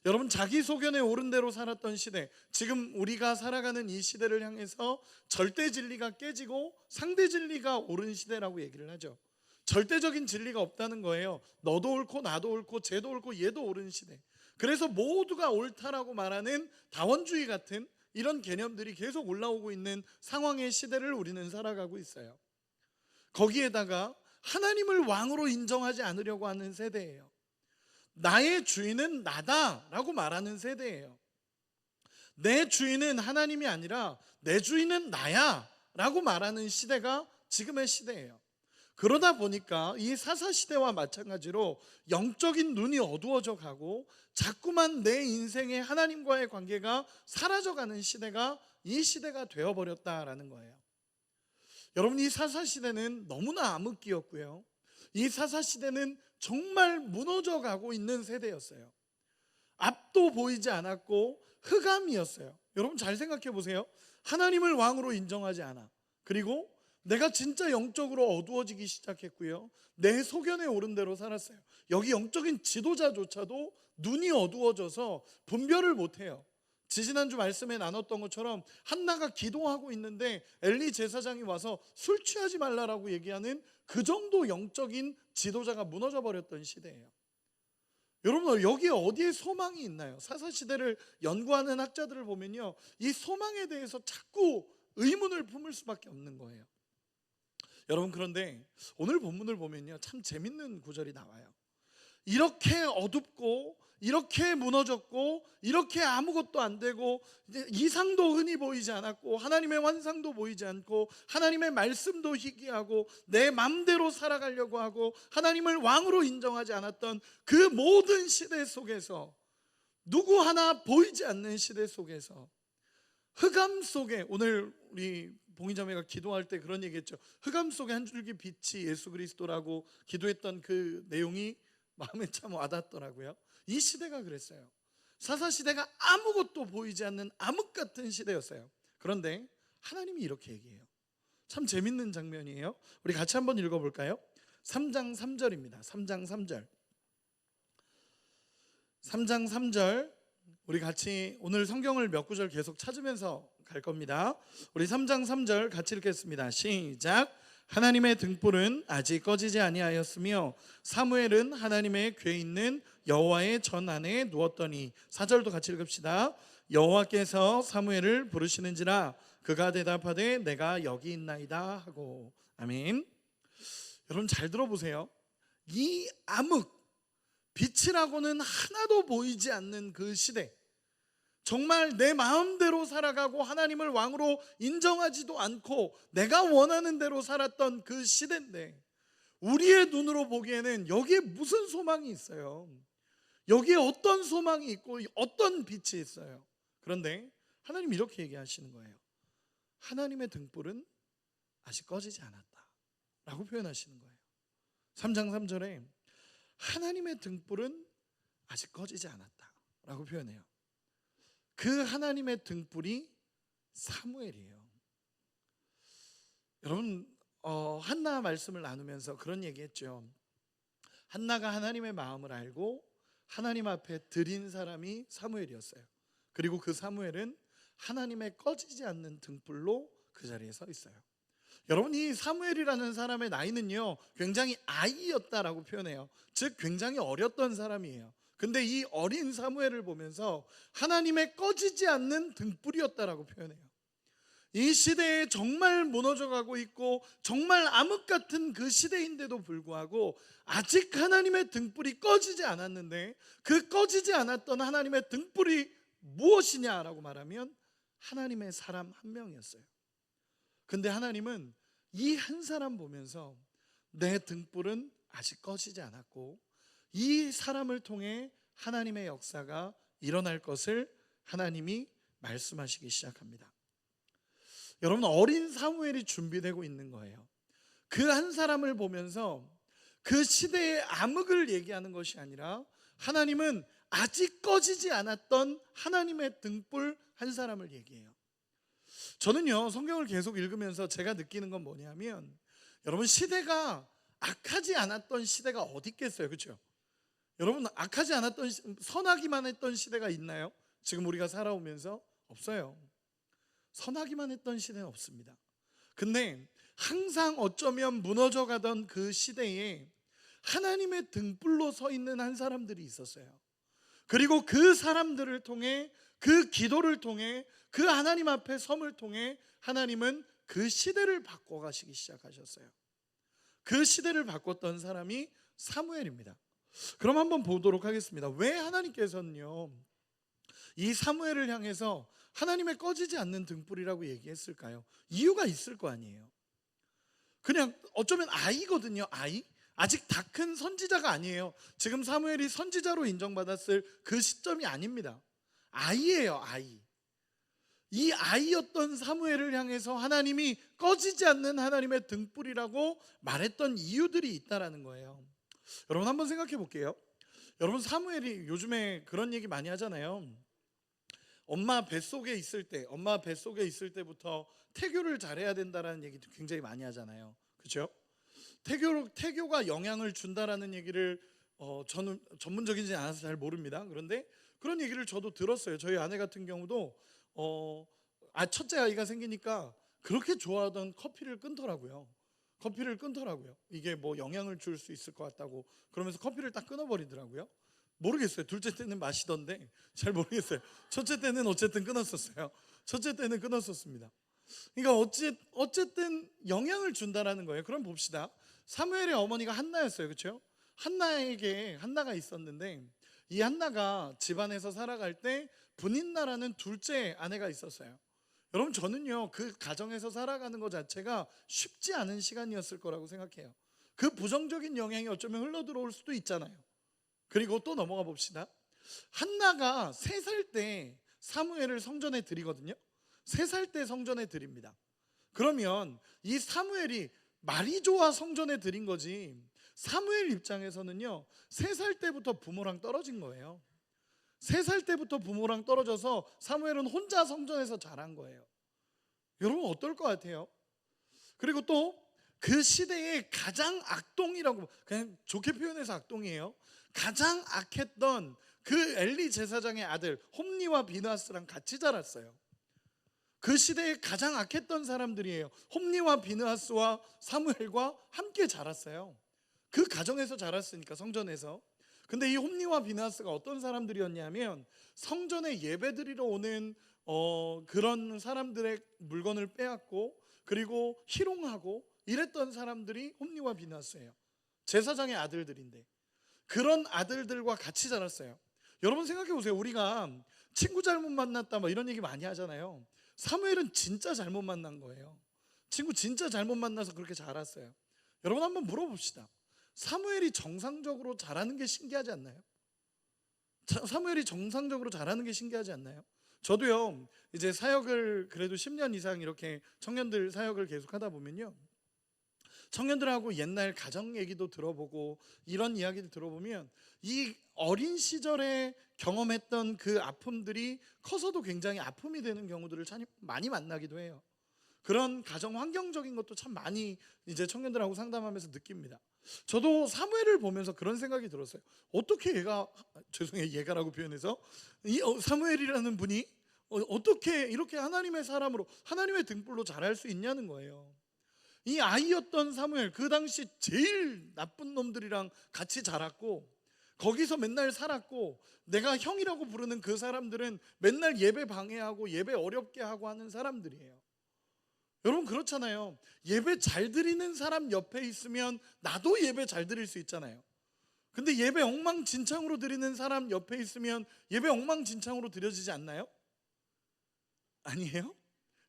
여러분, 자기 소견에 오른 대로 살았던 시대, 지금 우리가 살아가는 이 시대를 향해서 절대 진리가 깨지고 상대 진리가 오른 시대라고 얘기를 하죠. 절대적인 진리가 없다는 거예요. 너도 옳고 나도 옳고 쟤도 옳고 얘도 옳은 시대. 그래서 모두가 옳다라고 말하는 다원주의 같은 이런 개념들이 계속 올라오고 있는 상황의 시대를 우리는 살아가고 있어요. 거기에다가 하나님을 왕으로 인정하지 않으려고 하는 세대예요. 나의 주인은 나다라고 말하는 세대예요. 내 주인은 하나님이 아니라 내 주인은 나야 라고 말하는 시대가 지금의 시대예요. 그러다 보니까 이 사사시대와 마찬가지로 영적인 눈이 어두워져 가고 자꾸만 내 인생의 하나님과의 관계가 사라져가는 시대가 이 시대가 되어버렸다라는 거예요. 여러분, 이 사사시대는 너무나 암흑기였고요. 이 사사시대는 정말 무너져 가고 있는 세대였어요. 앞도 보이지 않았고 흑암이었어요. 여러분, 잘 생각해 보세요. 하나님을 왕으로 인정하지 않아. 그리고 내가 진짜 영적으로 어두워지기 시작했고요. 내 소견에 오른 대로 살았어요. 여기 영적인 지도자조차도 눈이 어두워져서 분별을 못해요. 지지난주 말씀에 나눴던 것처럼 한나가 기도하고 있는데 엘리 제사장이 와서 술 취하지 말라라고 얘기하는 그 정도 영적인 지도자가 무너져 버렸던 시대예요. 여러분, 여기에 어디에 소망이 있나요? 사사시대를 연구하는 학자들을 보면요, 이 소망에 대해서 자꾸 의문을 품을 수밖에 없는 거예요. 여러분, 그런데 오늘 본문을 보면요, 참 재밌는 구절이 나와요. 이렇게 어둡고 이렇게 무너졌고 이렇게 아무것도 안 되고 이상도 흔히 보이지 않았고 하나님의 환상도 보이지 않고 하나님의 말씀도 희귀하고 내 맘대로 살아가려고 하고 하나님을 왕으로 인정하지 않았던 그 모든 시대 속에서, 누구 하나 보이지 않는 시대 속에서, 흑암 속에, 오늘 우리 봉희자매가 기도할 때 그런 얘기했죠. 흑암 속에 한 줄기 빛이 예수 그리스도라고 기도했던 그 내용이 마음에 참 와닿더라고요. 이 시대가 그랬어요. 사사시대가 아무것도 보이지 않는 암흑 같은 시대였어요. 그런데 하나님이 이렇게 얘기해요. 참 재밌는 장면이에요. 우리 같이 한번 읽어볼까요? 3장 3절입니다. 3장 3절. 3장 3절 우리 같이 오늘 성경을 몇 구절 계속 찾으면서 갈 겁니다. 우리 3장 3절 같이 읽겠습니다. 시작. 하나님의 등불은 아직 꺼지지 아니하였으며 사무엘은 하나님의 궤 있는 여호와의 전 안에 누웠더니. 4절도 같이 읽읍시다. 여호와께서 사무엘을 부르시는지라 그가 대답하되 내가 여기 있나이다 하고. 아멘. 여러분, 잘 들어보세요. 이 암흑, 빛이라고는 하나도 보이지 않는 그 시대, 정말 내 마음대로 살아가고 하나님을 왕으로 인정하지도 않고 내가 원하는 대로 살았던 그 시대인데, 우리의 눈으로 보기에는 여기에 무슨 소망이 있어요? 여기에 어떤 소망이 있고 어떤 빛이 있어요? 그런데 하나님 이렇게 얘기하시는 거예요. 하나님의 등불은 아직 꺼지지 않았다 라고 표현하시는 거예요. 3장 3절에 하나님의 등불은 아직 꺼지지 않았다 라고 표현해요. 그 하나님의 등불이 사무엘이에요. 여러분 한나 말씀을 나누면서 그런 얘기했죠. 한나가 하나님의 마음을 알고 하나님 앞에 드린 사람이 사무엘이었어요. 그리고 그 사무엘은 하나님의 꺼지지 않는 등불로 그 자리에 서 있어요. 여러분, 이 사무엘이라는 사람의 나이는요 굉장히 아이였다라고 표현해요. 즉 굉장히 어렸던 사람이에요. 근데 이 어린 사무엘을 보면서 하나님의 꺼지지 않는 등불이었다라고 표현해요. 이 시대에 정말 무너져가고 있고 정말 암흑 같은 그 시대인데도 불구하고 아직 하나님의 등불이 꺼지지 않았는데, 그 꺼지지 않았던 하나님의 등불이 무엇이냐라고 말하면 하나님의 사람 한 명이었어요. 근데 하나님은 이 한 사람 보면서 내 등불은 아직 꺼지지 않았고 이 사람을 통해 하나님의 역사가 일어날 것을 하나님이 말씀하시기 시작합니다. 여러분, 어린 사무엘이 준비되고 있는 거예요. 그 한 사람을 보면서 그 시대의 암흑을 얘기하는 것이 아니라 하나님은 아직 꺼지지 않았던 하나님의 등불 한 사람을 얘기해요. 저는요 성경을 계속 읽으면서 제가 느끼는 건 뭐냐면, 여러분, 시대가 악하지 않았던 시대가 어디 있겠어요, 그렇죠? 여러분, 악하지 않았던, 선하기만 했던 시대가 있나요? 지금 우리가 살아오면서 없어요. 선하기만 했던 시대는 없습니다. 근데 항상 어쩌면 무너져 가던 그 시대에 하나님의 등불로 서 있는 한 사람들이 있었어요. 그리고 그 사람들을 통해, 그 기도를 통해, 그 하나님 앞에 섬을 통해 하나님은 그 시대를 바꿔가시기 시작하셨어요. 그 시대를 바꿨던 사람이 사무엘입니다. 그럼 한번 보도록 하겠습니다. 왜 하나님께서는요 이 사무엘을 향해서 하나님의 꺼지지 않는 등불이라고 얘기했을까요? 이유가 있을 거 아니에요. 그냥 어쩌면 아이거든요. 아직 다 큰 선지자가 아니에요. 지금 사무엘이 선지자로 인정받았을 그 시점이 아닙니다. 아이예요, 아이. 이 아이였던 사무엘을 향해서 하나님이 꺼지지 않는 하나님의 등불이라고 말했던 이유들이 있다라는 거예요. 여러분, 한번 생각해 볼게요. 여러분, 사무엘이 요즘에 그런 얘기 많이 하잖아요. 엄마 뱃속에 있을 때부터 태교를 잘해야 된다라는 얘기도 굉장히 많이 하잖아요. 그렇죠? 태교가 영향을 준다라는 얘기를 저는 전문적이지 않아서 잘 모릅니다. 그런데 그런 얘기를 저도 들었어요. 저희 아내 같은 경우도 첫째 아이가 생기니까 그렇게 좋아하던 커피를 끊더라고요. 이게 뭐 영향을 줄 수 있을 것 같다고 그러면서 커피를 딱 끊어버리더라고요. 모르겠어요. 둘째 때는 마시던데 잘 모르겠어요. 첫째 때는 어쨌든 끊었었어요. 그러니까 어쨌든 영향을 준다라는 거예요. 그럼 봅시다. 사무엘의 어머니가 한나였어요. 그렇죠? 한나가 있었는데 이 한나가 집안에서 살아갈 때 분인나라는 둘째 아내가 있었어요. 여러분, 저는요 그 가정에서 살아가는 것 자체가 쉽지 않은 시간이었을 거라고 생각해요. 그 부정적인 영향이 어쩌면 흘러들어올 수도 있잖아요. 그리고 또 넘어가 봅시다. 한나가 3살 때 사무엘을 성전에 드리거든요. 3살 때 성전에 드립니다. 그러면 이 사무엘이 말이 좋아 성전에 드린 거지, 사무엘 입장에서는요 3살 때부터 부모랑 떨어진 거예요. 3살 때부터 부모랑 떨어져서 사무엘은 혼자 성전에서 자란 거예요. 여러분, 어떨 것 같아요? 그리고 또 그 시대의 가장 악동이라고, 그냥 좋게 표현해서 악동이에요. 가장 악했던 그 엘리 제사장의 아들 홈니와 비느하스랑 같이 자랐어요. 그 시대에 가장 악했던 사람들이에요. 홈니와 비느하스와 사무엘과 함께 자랐어요. 그 가정에서 자랐으니까, 성전에서. 근데 이 홈니와 비느하스가 어떤 사람들이었냐면 성전에 예배드리러 오는 그런 사람들의 물건을 빼앗고 그리고 희롱하고 이랬던 사람들이 홈니와 비느하스예요. 제사장의 아들들인데 그런 아들들과 같이 자랐어요. 여러분, 생각해 보세요. 우리가 친구 잘못 만났다 뭐 이런 얘기 많이 하잖아요. 사무엘은 진짜 잘못 만난 거예요. 친구 진짜 잘못 만나서 그렇게 자랐어요. 여러분, 한번 물어봅시다. 사무엘이 정상적으로 자라는 게 신기하지 않나요? 사무엘이 정상적으로 자라는 게 신기하지 않나요? 저도요 이제 사역을 그래도 10년 이상 이렇게 청년들 사역을 계속 하다 보면요, 청년들하고 옛날 가정 얘기도 들어보고 이런 이야기를 들어보면 이 어린 시절에 경험했던 그 아픔들이 커서도 굉장히 아픔이 되는 경우들을 참 많이 만나기도 해요. 그런 가정 환경적인 것도 참 많이 이제 청년들하고 상담하면서 느낍니다. 저도 사무엘을 보면서 그런 생각이 들었어요. 어떻게 얘가, 죄송해요, 얘가라고 표현해서, 이 사무엘이라는 분이 어떻게 이렇게 하나님의 사람으로, 하나님의 등불로 자랄 수 있냐는 거예요. 이 아이였던 사무엘, 그 당시 제일 나쁜 놈들이랑 같이 자랐고 거기서 맨날 살았고, 내가 형이라고 부르는 그 사람들은 맨날 예배 방해하고 예배 어렵게 하고 하는 사람들이에요. 여러분 그렇잖아요. 예배 잘 드리는 사람 옆에 있으면 나도 예배 잘 드릴 수 있잖아요. 근데 예배 엉망진창으로 드리는 사람 옆에 있으면 예배 엉망진창으로 드려지지 않나요? 아니에요?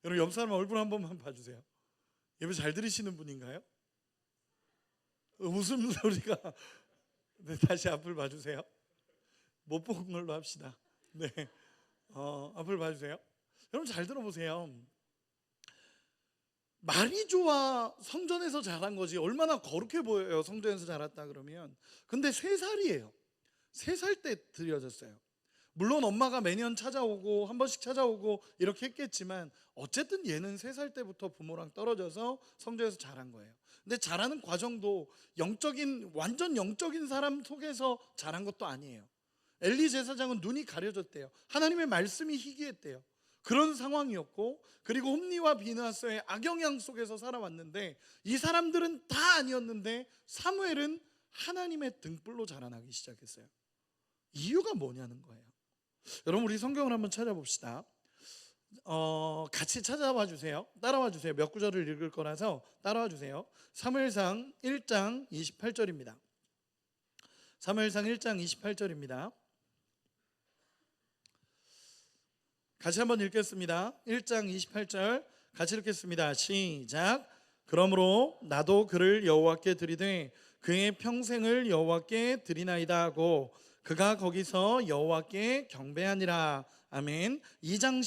여러분 옆 사람 얼굴 한 번만 봐주세요. 예배 잘 드리시는 분인가요? 웃음소리가. 네, 다시 앞을 봐주세요. 못 본 걸로 합시다. 네, 앞을 봐주세요. 여러분 잘 들어보세요. 말이 좋아 성전에서 자란 거지 얼마나 거룩해 보여요, 성전에서 자랐다 그러면. 근데 3살이에요. 3살 때 드려졌어요. 물론 엄마가 매년 찾아오고 한 번씩 찾아오고 이렇게 했겠지만 어쨌든 얘는 3살 때부터 부모랑 떨어져서 성전에서 자란 거예요. 근데 자라는 과정도 완전 영적인 사람 속에서 자란 것도 아니에요. 엘리 제사장은 눈이 가려졌대요. 하나님의 말씀이 희귀했대요. 그런 상황이었고, 그리고 홈리와 비느하스의 악영향 속에서 살아왔는데 이 사람들은 다 아니었는데 사무엘은 하나님의 등불로 자라나기 시작했어요. 이유가 뭐냐는 거예요. 여러분 우리 성경을 한번 찾아봅시다. 같이 찾아와 주세요. 따라와 주세요. 몇 구절을 읽을 거라서 따라와 주세요. 사무엘상 1장 28절입니다. 사무엘상 1장 28절입니다. 같이 한번 읽겠습니다. 1장 28절 같이 읽겠습니다. 시작. 그러므로 나도 그를 여호와께 드리되 그의 평생을 여호와께 드리나이다 하고 그가 거기서 여호와께 경배하니라. 아멘. 2장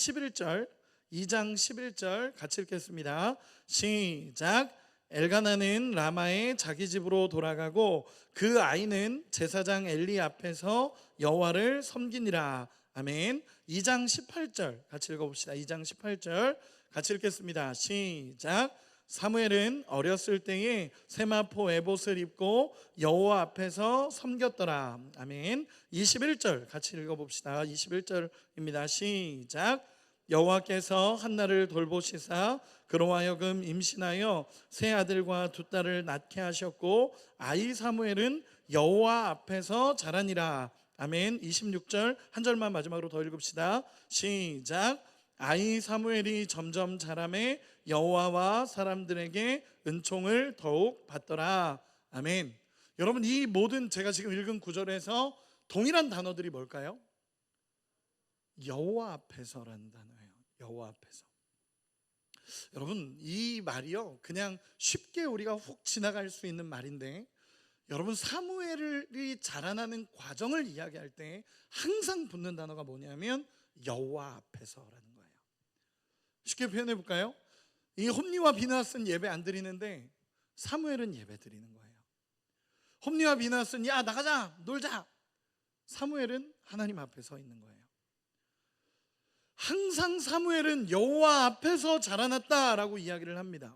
11절 같이 읽겠습니다. 시작. 엘가나는 라마의 자기 집으로 돌아가고 그 아이는 제사장 엘리 앞에서 여호와를 섬기니라. 아멘. 2장 18절 같이 읽어봅시다. 2장 18절 같이 읽겠습니다. 시작. 사무엘은 어렸을 때에 세마포 에봇을 입고 여호와 앞에서 섬겼더라. 아멘. 21절 같이 읽어봅시다. 21절입니다. 시작. 여호와께서 한나를 돌보시사 그로 하여금 임신하여 세 아들과 두 딸을 낳게 하셨고 아이 사무엘은 여호와 앞에서 자라니라. 아멘. 26절 한 절만 마지막으로 더 읽읍시다. 시작. 아이 사무엘이 점점 자라매 여호와와 사람들에게 은총을 더욱 받더라. 아멘. 여러분 이 모든 제가 지금 읽은 구절에서 동일한 단어들이 뭘까요? 여호와 앞에서라는 단어예요. 여호와 앞에서. 여러분 이 말이요 그냥 쉽게 우리가 훅 지나갈 수 있는 말인데, 여러분 사무엘이 자라나는 과정을 이야기할 때 항상 붙는 단어가 뭐냐면 여호와 앞에서라는 거예요. 쉽게 표현해 볼까요? 이 홈리와 비느하스는 예배 안 드리는데 사무엘은 예배 드리는 거예요. 홈리와 비느하스는 야 나가자 놀자, 사무엘은 하나님 앞에 서 있는 거예요. 항상 사무엘은 여호와 앞에서 자라났다라고 이야기를 합니다.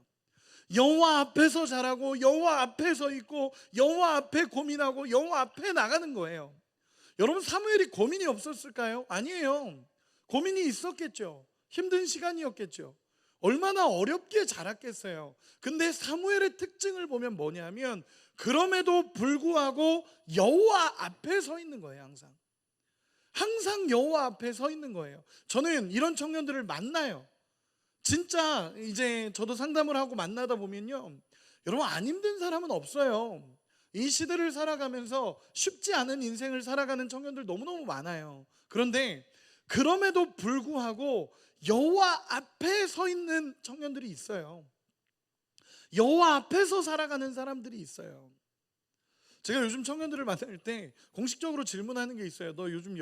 여호와 앞에서 자라고 여호와 앞에 서 있고 여호와 앞에 고민하고 여호와 앞에 나가는 거예요. 여러분 사무엘이 고민이 없었을까요? 아니에요. 고민이 있었겠죠. 힘든 시간이었겠죠. 얼마나 어렵게 자랐겠어요. 근데 사무엘의 특징을 보면 뭐냐면 그럼에도 불구하고 여호와 앞에 서 있는 거예요. 항상 여호와 앞에 서 있는 거예요. 저는 이런 청년들을 만나요. 진짜 이제 저도 상담을 하고 만나다 보면요, 여러분 안 힘든 사람은 없어요. 이 시대를 살아가면서 쉽지 않은 인생을 살아가는 청년들 너무너무 많아요. 그런데 그럼에도 불구하고 여호와 앞에 서 있는 청년들이 있어요. 여호와 앞에서 살아가는 사람들이 있어요. 제가 요즘 청년들을 만날 때 공식적으로 질문하는 게 있어요. 너 요즘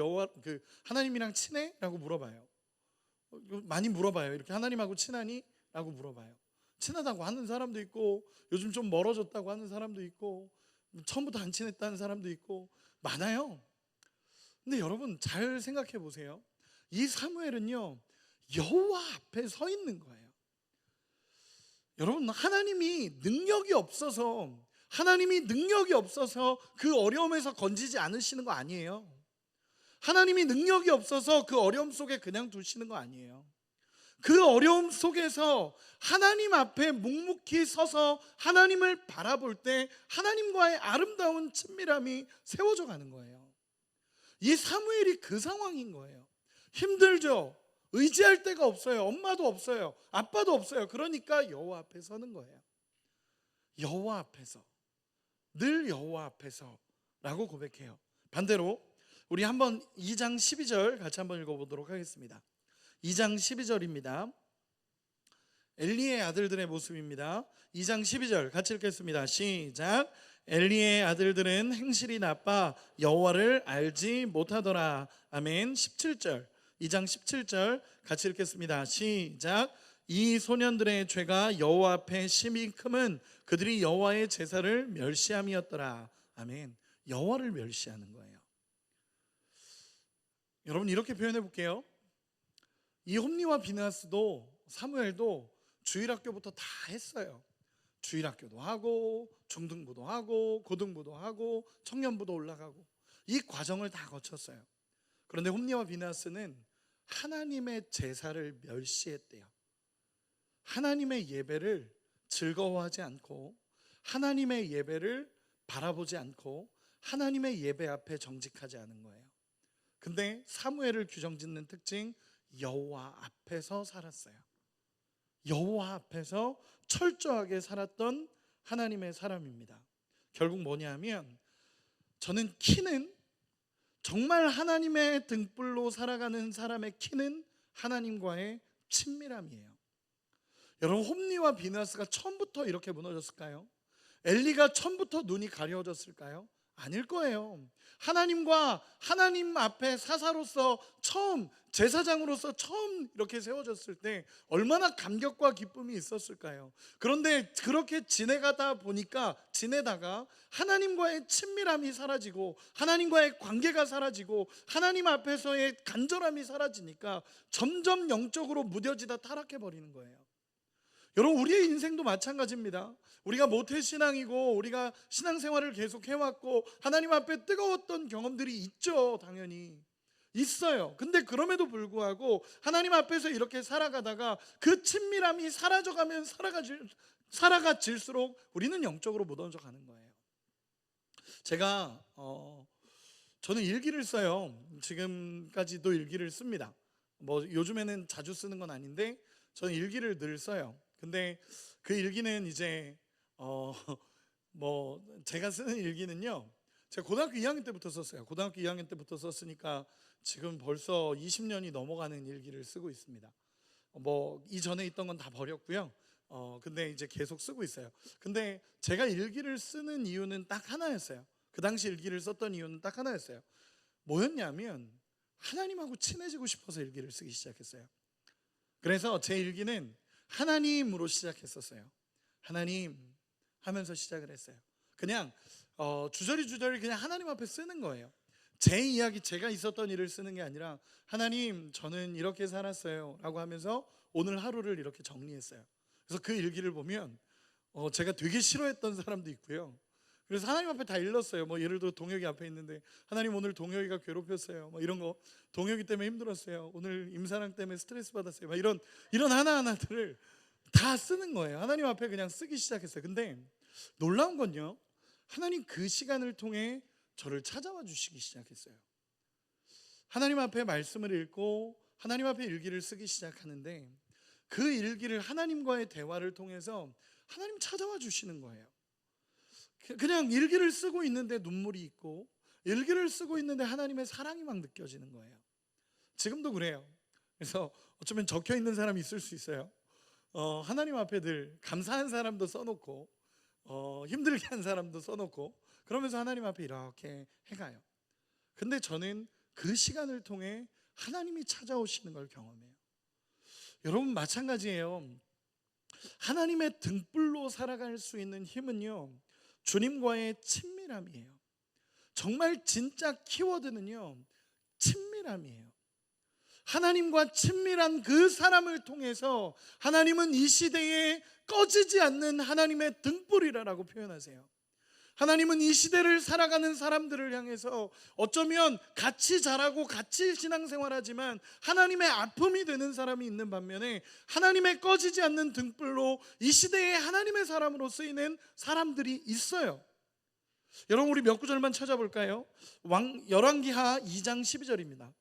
하나님이랑 친해? 라고 물어봐요. 많이 물어봐요. 이렇게 하나님하고 친하니? 라고 물어봐요. 친하다고 하는 사람도 있고 요즘 좀 멀어졌다고 하는 사람도 있고 처음부터 안 친했다는 사람도 있고 많아요. 근데 여러분 잘 생각해 보세요. 이 사무엘은요 여호와 앞에 서 있는 거예요. 여러분, 하나님이 능력이 없어서 그 어려움에서 건지지 않으시는 거 아니에요. 하나님이 능력이 없어서 그 어려움 속에 그냥 두시는 거 아니에요. 그 어려움 속에서 하나님 앞에 묵묵히 서서 하나님을 바라볼 때 하나님과의 아름다운 친밀함이 세워져 가는 거예요. 이 사무엘이 그 상황인 거예요. 힘들죠. 의지할 데가 없어요. 엄마도 없어요. 아빠도 없어요. 그러니까 여호와 앞에 서는 거예요. 여호와 앞에서, 늘 여호와 앞에서 라고 고백해요. 반대로 우리 한번 2장 12절 같이 한번 읽어보도록 하겠습니다. 2장 12절입니다. 엘리의 아들들의 모습입니다. 2장 12절 같이 읽겠습니다. 시작. 엘리의 아들들은 행실이 나빠 여호와를 알지 못하더라. 아멘. 17절, 2장 17절 같이 읽겠습니다. 시작. 이 소년들의 죄가 여호와 앞에 심히 크면 그들이 여호와의 제사를 멸시함이었더라. 아멘. 여호와를 멸시하는 거예요. 여러분, 이렇게 표현해 볼게요. 이 홈리와 비느하스도 사무엘도 주일학교부터 다 했어요. 주일학교도 하고 중등부도 하고 고등부도 하고 청년부도 올라가고 이 과정을 다 거쳤어요. 그런데 홈리와 비느하스는 하나님의 제사를 멸시했대요. 하나님의 예배를 즐거워하지 않고 하나님의 예배를 바라보지 않고 하나님의 예배 앞에 정직하지 않은 거예요. 근데 사무엘을 규정짓는 특징, 여호와 앞에서 살았어요. 여호와 앞에서 철저하게 살았던 하나님의 사람입니다. 결국 뭐냐면 저는 키는 정말 하나님의 등불로 살아가는 사람의 키는 하나님과의 친밀함이에요. 여러분, 홈리와 비느하스가 처음부터 이렇게 무너졌을까요? 엘리가 처음부터 눈이 가려졌을까요? 아닐 거예요. 하나님과 하나님 앞에 사사로서 처음, 제사장으로서 처음 이렇게 세워졌을 때 얼마나 감격과 기쁨이 있었을까요? 그런데 그렇게 지내다가 하나님과의 친밀함이 사라지고 하나님과의 관계가 사라지고 하나님 앞에서의 간절함이 사라지니까 점점 영적으로 무뎌지다 타락해버리는 거예요. 여러분, 우리의 인생도 마찬가지입니다. 우리가 모태신앙이고 우리가 신앙생활을 계속 해왔고 하나님 앞에 뜨거웠던 경험들이 있죠. 당연히 있어요. 근데 그럼에도 불구하고 하나님 앞에서 이렇게 살아가다가 그 친밀함이 사라져가면 살아가질수록 우리는 영적으로 무너져 가는 거예요. 저는 일기를 써요. 지금까지도 일기를 씁니다. 요즘에는 자주 쓰는 건 아닌데 저는 일기를 늘 써요. 근데 그 일기는 이제 제가 쓰는 일기는요, 제가 고등학교 2학년 때부터 썼어요. 고등학교 2학년 때부터 썼으니까 지금 벌써 20년이 넘어가는 일기를 쓰고 있습니다. 이전에 있던 건 다 버렸고요. 근데 이제 계속 쓰고 있어요. 근데 제가 일기를 쓰는 이유는 딱 하나였어요. 그 당시 일기를 썼던 이유는 딱 하나였어요. 뭐였냐면 하나님하고 친해지고 싶어서 일기를 쓰기 시작했어요. 그래서 제 일기는 하나님으로 시작했었어요. 하나님 하면서 시작을 했어요. 그냥 주저리 그냥 하나님 앞에 쓰는 거예요. 제 이야기, 제가 있었던 일을 쓰는 게 아니라 하나님, 저는 이렇게 살았어요 라고 하면서 오늘 하루를 이렇게 정리했어요. 그래서 그 일기를 보면 제가 되게 싫어했던 사람도 있고요. 그래서 하나님 앞에 다 일렀어요. 예를 들어 동혁이 앞에 있는데 하나님, 오늘 동혁이가 괴롭혔어요. 이런 거, 동혁이 때문에 힘들었어요. 오늘 임사랑 때문에 스트레스 받았어요. 이런 하나하나들을 다 쓰는 거예요. 하나님 앞에 그냥 쓰기 시작했어요. 근데 놀라운 건요, 하나님 그 시간을 통해 저를 찾아와 주시기 시작했어요. 하나님 앞에 말씀을 읽고 하나님 앞에 일기를 쓰기 시작하는데 그 일기를 하나님과의 대화를 통해서 하나님 찾아와 주시는 거예요. 그냥 일기를 쓰고 있는데 눈물이 있고 일기를 쓰고 있는데 하나님의 사랑이 막 느껴지는 거예요. 지금도 그래요. 그래서 어쩌면 적혀 있는 사람이 있을 수 있어요. 하나님 앞에 늘 감사한 사람도 써놓고 힘들게 한 사람도 써놓고 그러면서 하나님 앞에 이렇게 해가요. 근데 저는 그 시간을 통해 하나님이 찾아오시는 걸 경험해요. 여러분, 마찬가지예요. 하나님의 등불로 살아갈 수 있는 힘은요, 주님과의 친밀함이에요. 정말 진짜 키워드는요, 친밀함이에요. 하나님과 친밀한 그 사람을 통해서 하나님은 이 시대에 꺼지지 않는 하나님의 등불이라고 표현하세요. 하나님은 이 시대를 살아가는 사람들을 향해서 어쩌면 같이 자라고 같이 신앙생활하지만 하나님의 아픔이 되는 사람이 있는 반면에 하나님의 꺼지지 않는 등불로 이 시대에 하나님의 사람으로 쓰이는 사람들이 있어요. 여러분, 우리 몇 구절만 찾아볼까요? 열왕기하 2장 12절입니다.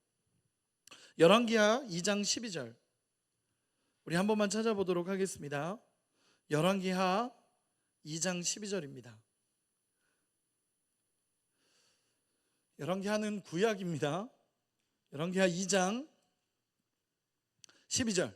열왕기하 2장 12절 우리 한 번만 찾아보도록 하겠습니다. 열왕기하 2장 12절입니다. 열왕기하는 구약입니다. 열왕기하 2장 12절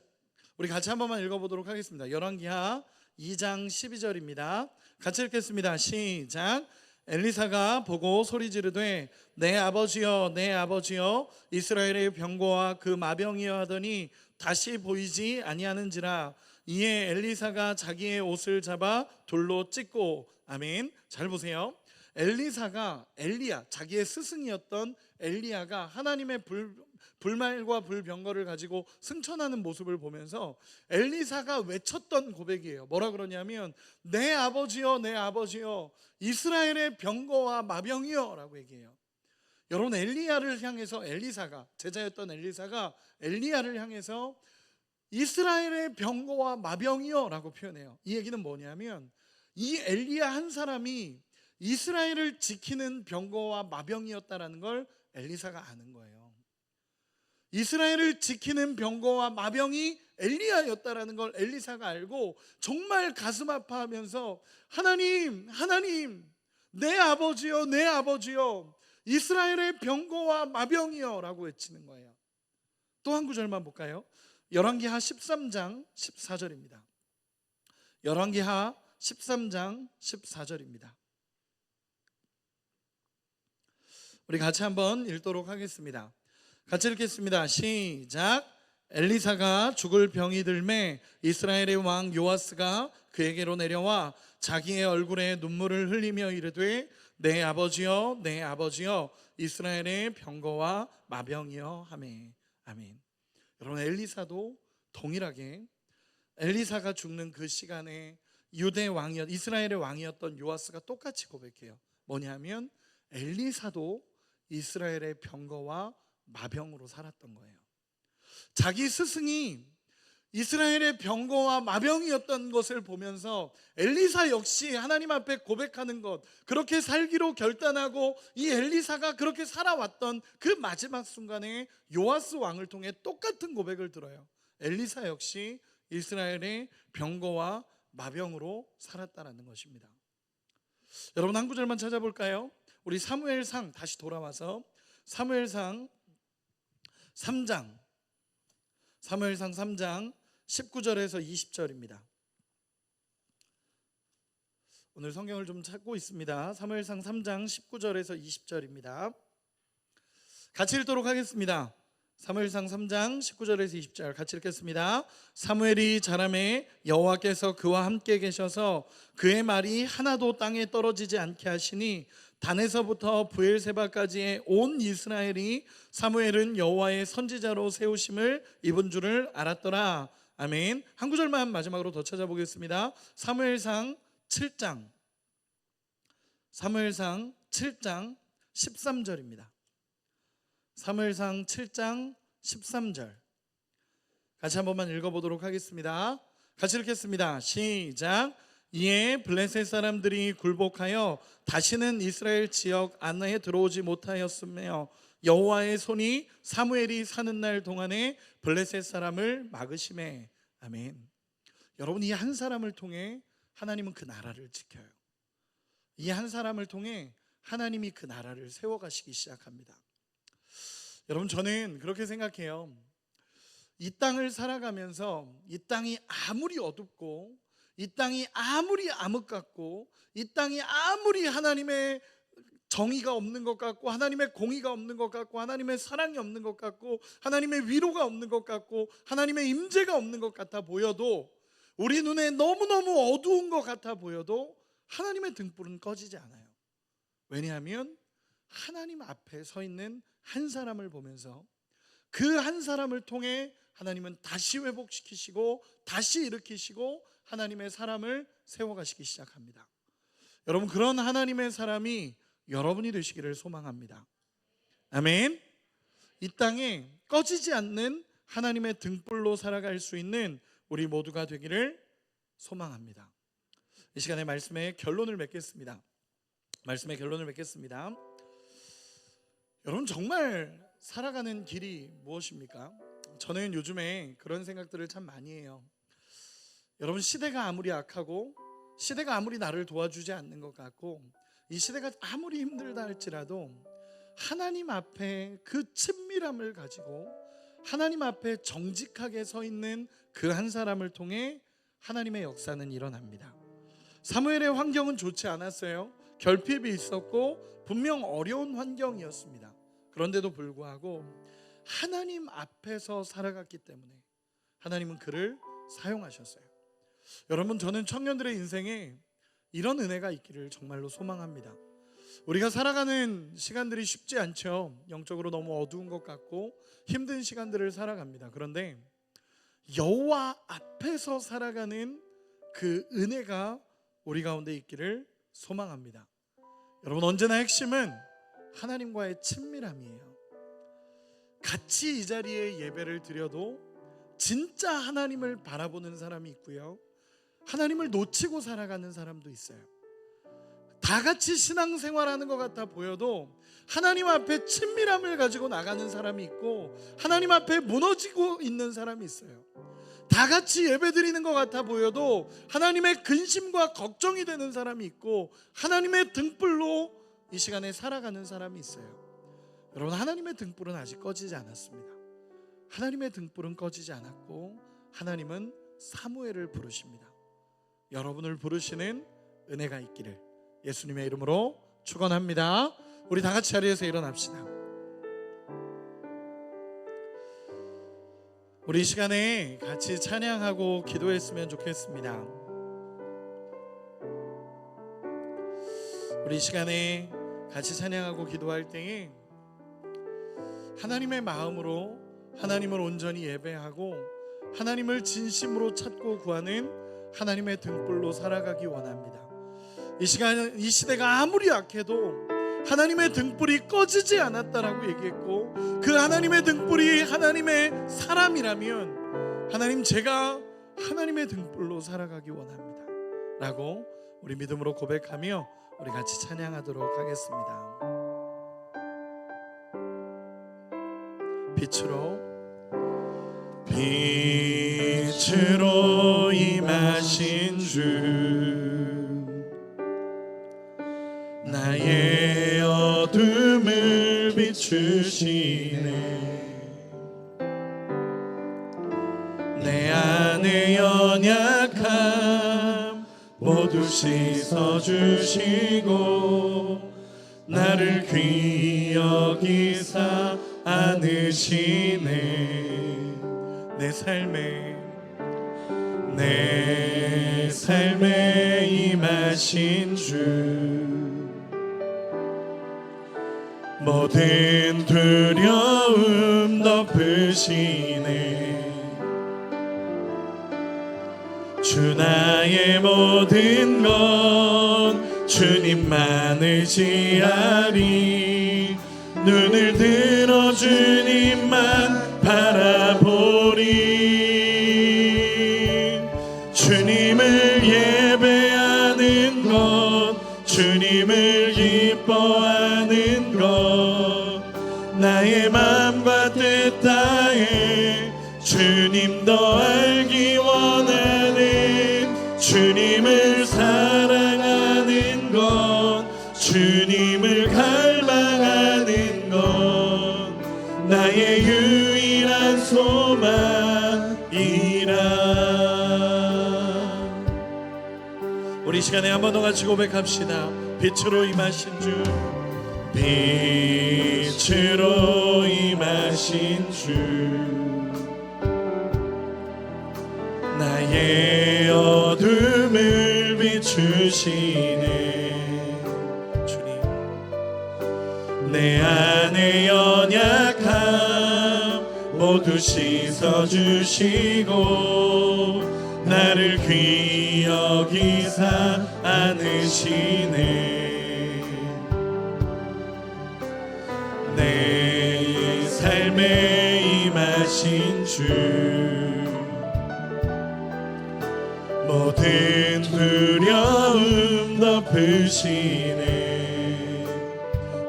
우리 같이 한 번만 읽어보도록 하겠습니다. 열왕기하 2장 12절입니다. 같이 읽겠습니다. 시작. 엘리사가 보고 소리 지르되 내 아버지여 내 아버지여 이스라엘의 병거와 그 마병이여 하더니 다시 보이지 아니하는지라. 이에 엘리사가 자기의 옷을 잡아 돌로 찢고. 아멘. 잘 보세요. 엘리사가 엘리야, 자기의 스승이었던 엘리야가 하나님의 불말과 불병거를 가지고 승천하는 모습을 보면서 엘리사가 외쳤던 고백이에요. 뭐라 그러냐면 내 아버지여 내 아버지여 이스라엘의 병거와 마병이여 라고 얘기해요. 여러분, 엘리야를 향해서 엘리사가, 제자였던 엘리사가 엘리야를 향해서 이스라엘의 병거와 마병이여 라고 표현해요. 이 얘기는 뭐냐면 이 엘리야 한 사람이 이스라엘을 지키는 병거와 마병이었다라는 걸 엘리사가 아는 거예요. 이스라엘을 지키는 병거와 마병이 엘리야였다라는 걸 엘리사가 알고 정말 가슴 아파하면서 하나님, 하나님, 내 아버지여, 내 아버지여, 이스라엘의 병거와 마병이여 라고 외치는 거예요. 또 한 구절만 볼까요? 열왕기하 13장 14절입니다. 열왕기하 13장 14절입니다. 우리 같이 한번 읽도록 하겠습니다. 같이 읽겠습니다. 시작. 엘리사가 죽을 병이 들매 이스라엘의 왕 요아스가 그에게로 내려와 자기의 얼굴에 눈물을 흘리며 이르되 내 아버지여 내 아버지여 이스라엘의 병거와 마병이여 하매. 아멘. 여러분, 엘리사도 동일하게 엘리사가 죽는 그 시간에 유대 왕이었 이스라엘의 왕이었던 요아스가 똑같이 고백해요. 뭐냐면 엘리사도 이스라엘의 병거와 마병으로 살았던 거예요. 자기 스승이 이스라엘의 병거와 마병이었던 것을 보면서 엘리사 역시 하나님 앞에 고백하는 것, 그렇게 살기로 결단하고 이 엘리사가 그렇게 살아왔던 그 마지막 순간에 요아스 왕을 통해 똑같은 고백을 들어요. 엘리사 역시 이스라엘의 병거와 마병으로 살았다는 것입니다. 여러분, 한 구절만 찾아볼까요? 우리 사무엘상 다시 돌아와서 사무엘상 3장 19절에서 20절입니다. 오늘 성경을 좀 찾고 있습니다. 사무엘상 3장 19절에서 20절입니다. 같이 읽도록 하겠습니다. 사무엘상 3장 19절에서 20절 같이 읽겠습니다. 사무엘이 자라매 여호와께서 그와 함께 계셔서 그의 말이 하나도 땅에 떨어지지 않게 하시니 단에서부터 브엘세바까지의 온 이스라엘이 사무엘은 여호와의 선지자로 세우심을 입은 줄을 알았더라. 아멘. 한 구절만 마지막으로 더 찾아보겠습니다. 사무엘상 7장 13절입니다. 사무엘상 7장 13절 같이 한 번만 읽어보도록 하겠습니다. 같이 읽겠습니다. 시작. 이에 블레셋 사람들이 굴복하여 다시는 이스라엘 지역 안에 들어오지 못하였으며 여호와의 손이 사무엘이 사는 날 동안에 블레셋 사람을 막으심에. 아멘. 여러분, 이 한 사람을 통해 하나님은 그 나라를 지켜요. 이 한 사람을 통해 하나님이 그 나라를 세워가시기 시작합니다. 여러분, 저는 그렇게 생각해요. 이 땅을 살아가면서 이 땅이 아무리 어둡고 이 땅이 아무리 암흑 같고 이 땅이 아무리 하나님의 정의가 없는 것 같고 하나님의 공의가 없는 것 같고 하나님의 사랑이 없는 것 같고 하나님의 위로가 없는 것 같고 하나님의 임재가 없는 것 같아 보여도, 우리 눈에 너무너무 어두운 것 같아 보여도 하나님의 등불은 꺼지지 않아요. 왜냐하면 하나님 앞에 서 있는 한 사람을 보면서 그 한 사람을 통해 하나님은 다시 회복시키시고 다시 일으키시고 하나님의 사람을 세워가시기 시작합니다. 여러분, 그런 하나님의 사람이 여러분이 되시기를 소망합니다. 아멘. 이 땅에 꺼지지 않는 하나님의 등불로 살아갈 수 있는 우리 모두가 되기를 소망합니다. 이 시간에 말씀의 결론을 맺겠습니다. 여러분, 정말 살아가는 길이 무엇입니까? 저는 요즘에 그런 생각들을 참 많이 해요. 여러분, 시대가 아무리 악하고 시대가 아무리 나를 도와주지 않는 것 같고 이 시대가 아무리 힘들다 할지라도 하나님 앞에 그 친밀함을 가지고 하나님 앞에 정직하게 서 있는 그 한 사람을 통해 하나님의 역사는 일어납니다. 사무엘의 환경은 좋지 않았어요. 결핍이 있었고 분명 어려운 환경이었습니다. 그런데도 불구하고 하나님 앞에서 살아갔기 때문에 하나님은 그를 사용하셨어요. 여러분, 저는 청년들의 인생에 이런 은혜가 있기를 정말로 소망합니다. 우리가 살아가는 시간들이 쉽지 않죠. 영적으로 너무 어두운 것 같고 힘든 시간들을 살아갑니다. 그런데 여호와 앞에서 살아가는 그 은혜가 우리 가운데 있기를 소망합니다. 여러분, 언제나 핵심은 하나님과의 친밀함이에요. 같이 이 자리에 예배를 드려도 진짜 하나님을 바라보는 사람이 있고요, 하나님을 놓치고 살아가는 사람도 있어요. 다 같이 신앙생활하는 것 같아 보여도 하나님 앞에 친밀함을 가지고 나가는 사람이 있고 하나님 앞에 무너지고 있는 사람이 있어요. 다 같이 예배드리는 것 같아 보여도 하나님의 근심과 걱정이 되는 사람이 있고 하나님의 등불로 이 시간에 살아가는 사람이 있어요. 여러분, 하나님의 등불은 아직 꺼지지 않았습니다. 하나님의 등불은 꺼지지 않았고 하나님은 사무엘을 부르십니다. 여러분을 부르시는 은혜가 있기를 예수님의 이름으로 축원합니다. 우리 다 같이 자리에서 일어납시다. 우리 이 시간에 같이 찬양하고 기도했으면 좋겠습니다. 우리 이 시간에 같이 찬양하고 기도할 때에 하나님의 마음으로 하나님을 온전히 예배하고 하나님을 진심으로 찾고 구하는 하나님의 등불로 살아가기 원합니다. 이 시간, 이 시대가 아무리 악해도 하나님의 등불이 꺼지지 않았다라고 얘기했고 그 하나님의 등불이 하나님의 사람이라면 하나님, 제가 하나님의 등불로 살아가기 원합니다 라고 우리 믿음으로 고백하며 우리 같이 찬양하도록 하겠습니다. 빛으로 임하신 주, 나의 어둠을 비추시네. 내 안의 연약함 모두 씻어주시고 나를 귀히 여기사 안으시네. 내 삶에 임하신 주, 모든 두려움 덮으시네. 주 나의 모든 것 주님만 의지하리. 눈을 들어 주님만 바라보리. 주님을 예배하는 것, 주님을 기뻐하는 것, 나의 마음과 뜻 다해 주님 더 알기 원하는, 주님을 사랑하는 것, 주님을 갈망하는 것, 나의 유일한 소망이라. 우리 시간에 한 번 더 같이 고백합시다. 빛으로 임하신 주, 빛으로 임하신 주, 나의 어둠을 비추시네. 주님, 내 안의 연약함 모두 씻어주시고 나를 귀히 여기사 안으시네. 내 삶에 임하신 주 모든 두려움 덮으시네.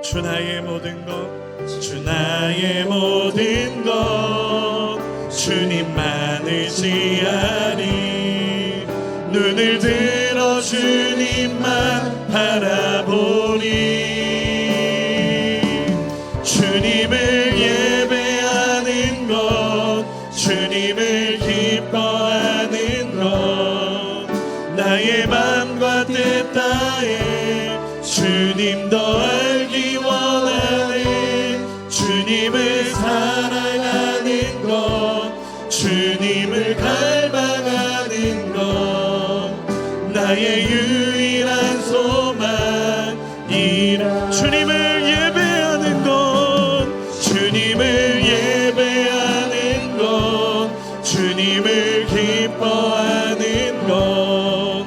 주 나의 모든 것, 주 나의 모든 것 주님만 의지하니 눈을 들어 주님만 바라보니 주님을 예배하는 것 주님을 기뻐하는 것 나의 맘과 뜻 다해 주님 더 알기 원하네. 주님을 사랑하는 것 주님을 갈망하는 것 나의 유일한 소망이라. 주님을 예배하는 것 주님을 예배하는 것 주님을 기뻐하는 것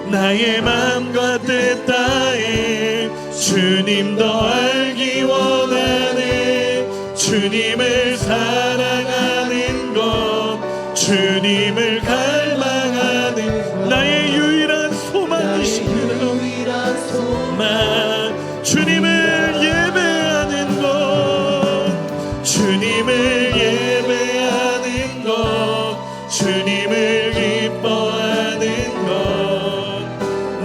나의 맘과 뜻 다해 주님 더 알기 원하네. 주님을 사랑하는 것 주님을 갈망하는 나의 유일한 소망이십니다. 주님을 예배하는 것 주님을 예배하는 것 주님을 기뻐하는 것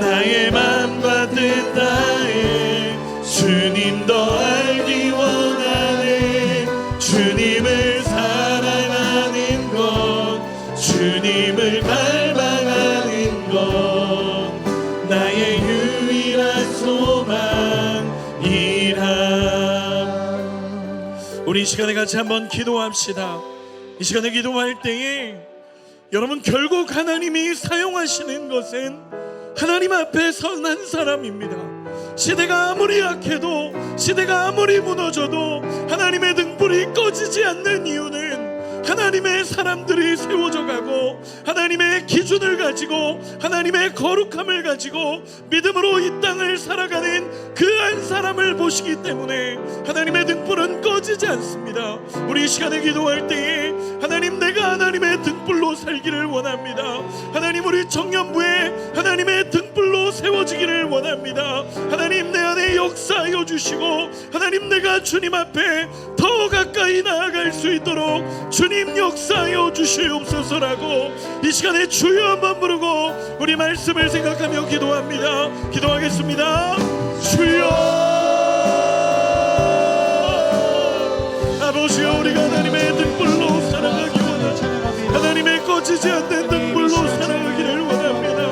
나의 맘과 뜻 다해 주님 더 알기 원하네. 주님을 사랑하는 것 주님을 갈망하는 것 나의 유일한 소망이라. 우리 이 시간에 같이 한번 기도합시다. 이 시간에 기도할 때에 여러분 결국 하나님이 사용하시는 것은 하나님 앞에 선 한 사람입니다. 시대가 아무리 약해도 시대가 아무리 무너져도 하나님의 등불이 꺼지지 않는 이유는 하나님의 사람들이 세워져 가고 하나님의 기준을 가지고 하나님의 거룩함을 가지고 믿음으로 이 땅을 살아가는 그 한 사람을 보시기 때문에 하나님의 등불은 꺼지지 않습니다. 우리 이 시간에 기도할 때에 하나님 내가 하나님의 등불로 살기를 원합니다. 하나님 우리 청년부에 하나님의 등불로 세워지기를 원합니다. 하나님 내 안에 역사하여 주시고 하나님 내가 주님 앞에 더 가까이 나아갈 수 있도록 주님 역사하여 주시옵소서라고 이 시간에 주여 한번 부르고 우리 말씀을 생각하며 기도합니다. 기도하겠습니다. 주여 아버지여 우리가 하나님의 등불로 살아가기 원합니다. 하나님의 꺼지지 않는 등불로 살아가기를 원합니다.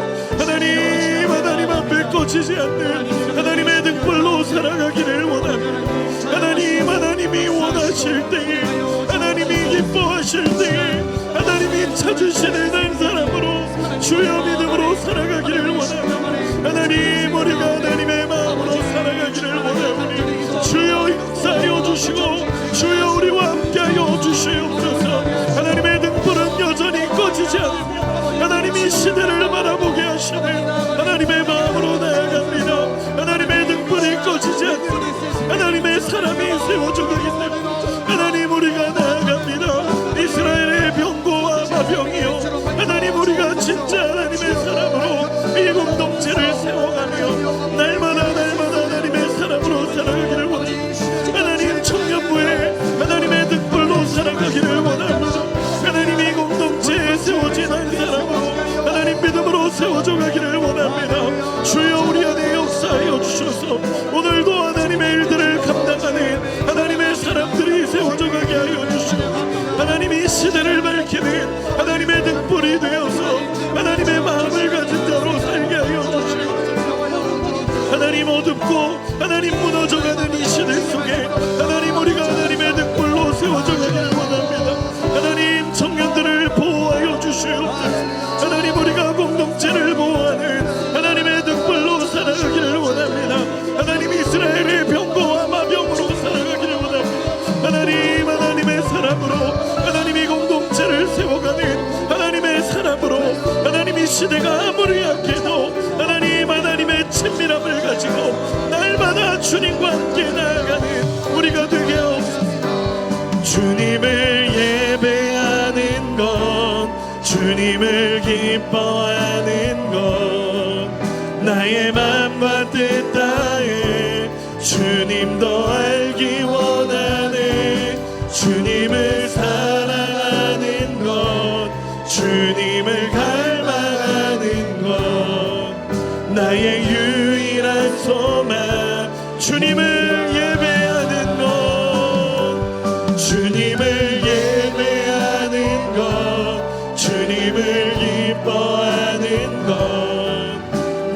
하나님 앞에 꺼지지 않는 하나님의 등불로 살아가기를 원합니다. 하나님이 원하실 때에 하나님이 기뻐하실 때에 하나님이 찾으시는 한 사람으로 주여 믿음으로 살아가기를 원합니다. 하나님 우리가 하나님의 마음으로 살아가기를 원합니다. 주여 역사하여 주시고 주여 우리와 함께하여 주시옵소서. 하나님의 등불은 여전히 꺼지지 않으며 하나님이 시대를 바라보게 하시는 하나님의 마음으로 나아갑니다. 하나님의 등불이 꺼지지 않는 하나님의 사람이 세워져 가기 때문에 하나님 우리가 나아갑니다. 이스라엘의 병고와 마병이요 하나님 우리가 진짜 하나님의 사람으로 이 공동체를 세워가며 날마다 하나님의 사람으로 살아가기를 원합니다. 하나님 청년부에 하나님의 등불로 살아가기를 원합니다. 하나님 이 공동체에 세워진 한 사람으로 하나님 믿음으로 세워져 가기를 원합니다. 주여 우리 안에 역사하여 주셔서 오늘도 하나님의 일들을 감당하는 하나님의 사람들이 세워져 가게 하여 주시고 하나님이 시대를 밝히는 하나님의 등불이 되어서 하나님의 마음을 가진 자로 살게 하여 주시고 하나님 어둡고 하나님 무너져가는 이 시대 속에 하나님 우리가 하나님의 등불로 세워져 가기를 원합니다. 하나님 청년들을 보호하여 주시옵소서. 하나님 우리가 공동체를 보호하는 하나님의 등불로 살아가기를 원합니다. 하나님 이스라엘의 병고와 마병으로 살아가기를 원합니다. 하나님 하나님의 사람으로 가지고 날마다 주님과 함께 나아가는 우리가 되게 하옵소서. 주님을 예배하는 것, 주님을 기뻐하는 것, 나의 맘과 뜻 다해 주님도 알기 원하네. 주님을 사랑하는 것, 주님을 갈망하는 것, 나의 유일한 소망. 주님을 예배하는 것, 주님을 예배하는 것, 주님을 기뻐하는 것,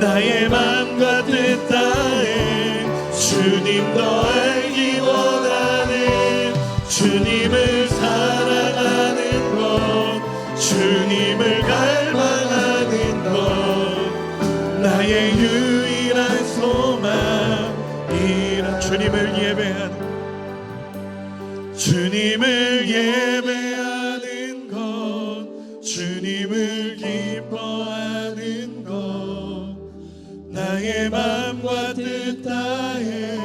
나의 맘과 뜻 다해 주님도 알기 원하네. 주님을 사랑하는 것, 주님을 갈망하는 것, 나의 유일한 소망이라. 주님을 예배하는, 주님을 예배하는 것, 주님을 기뻐하는 것, 나의 맘과 뜻 다해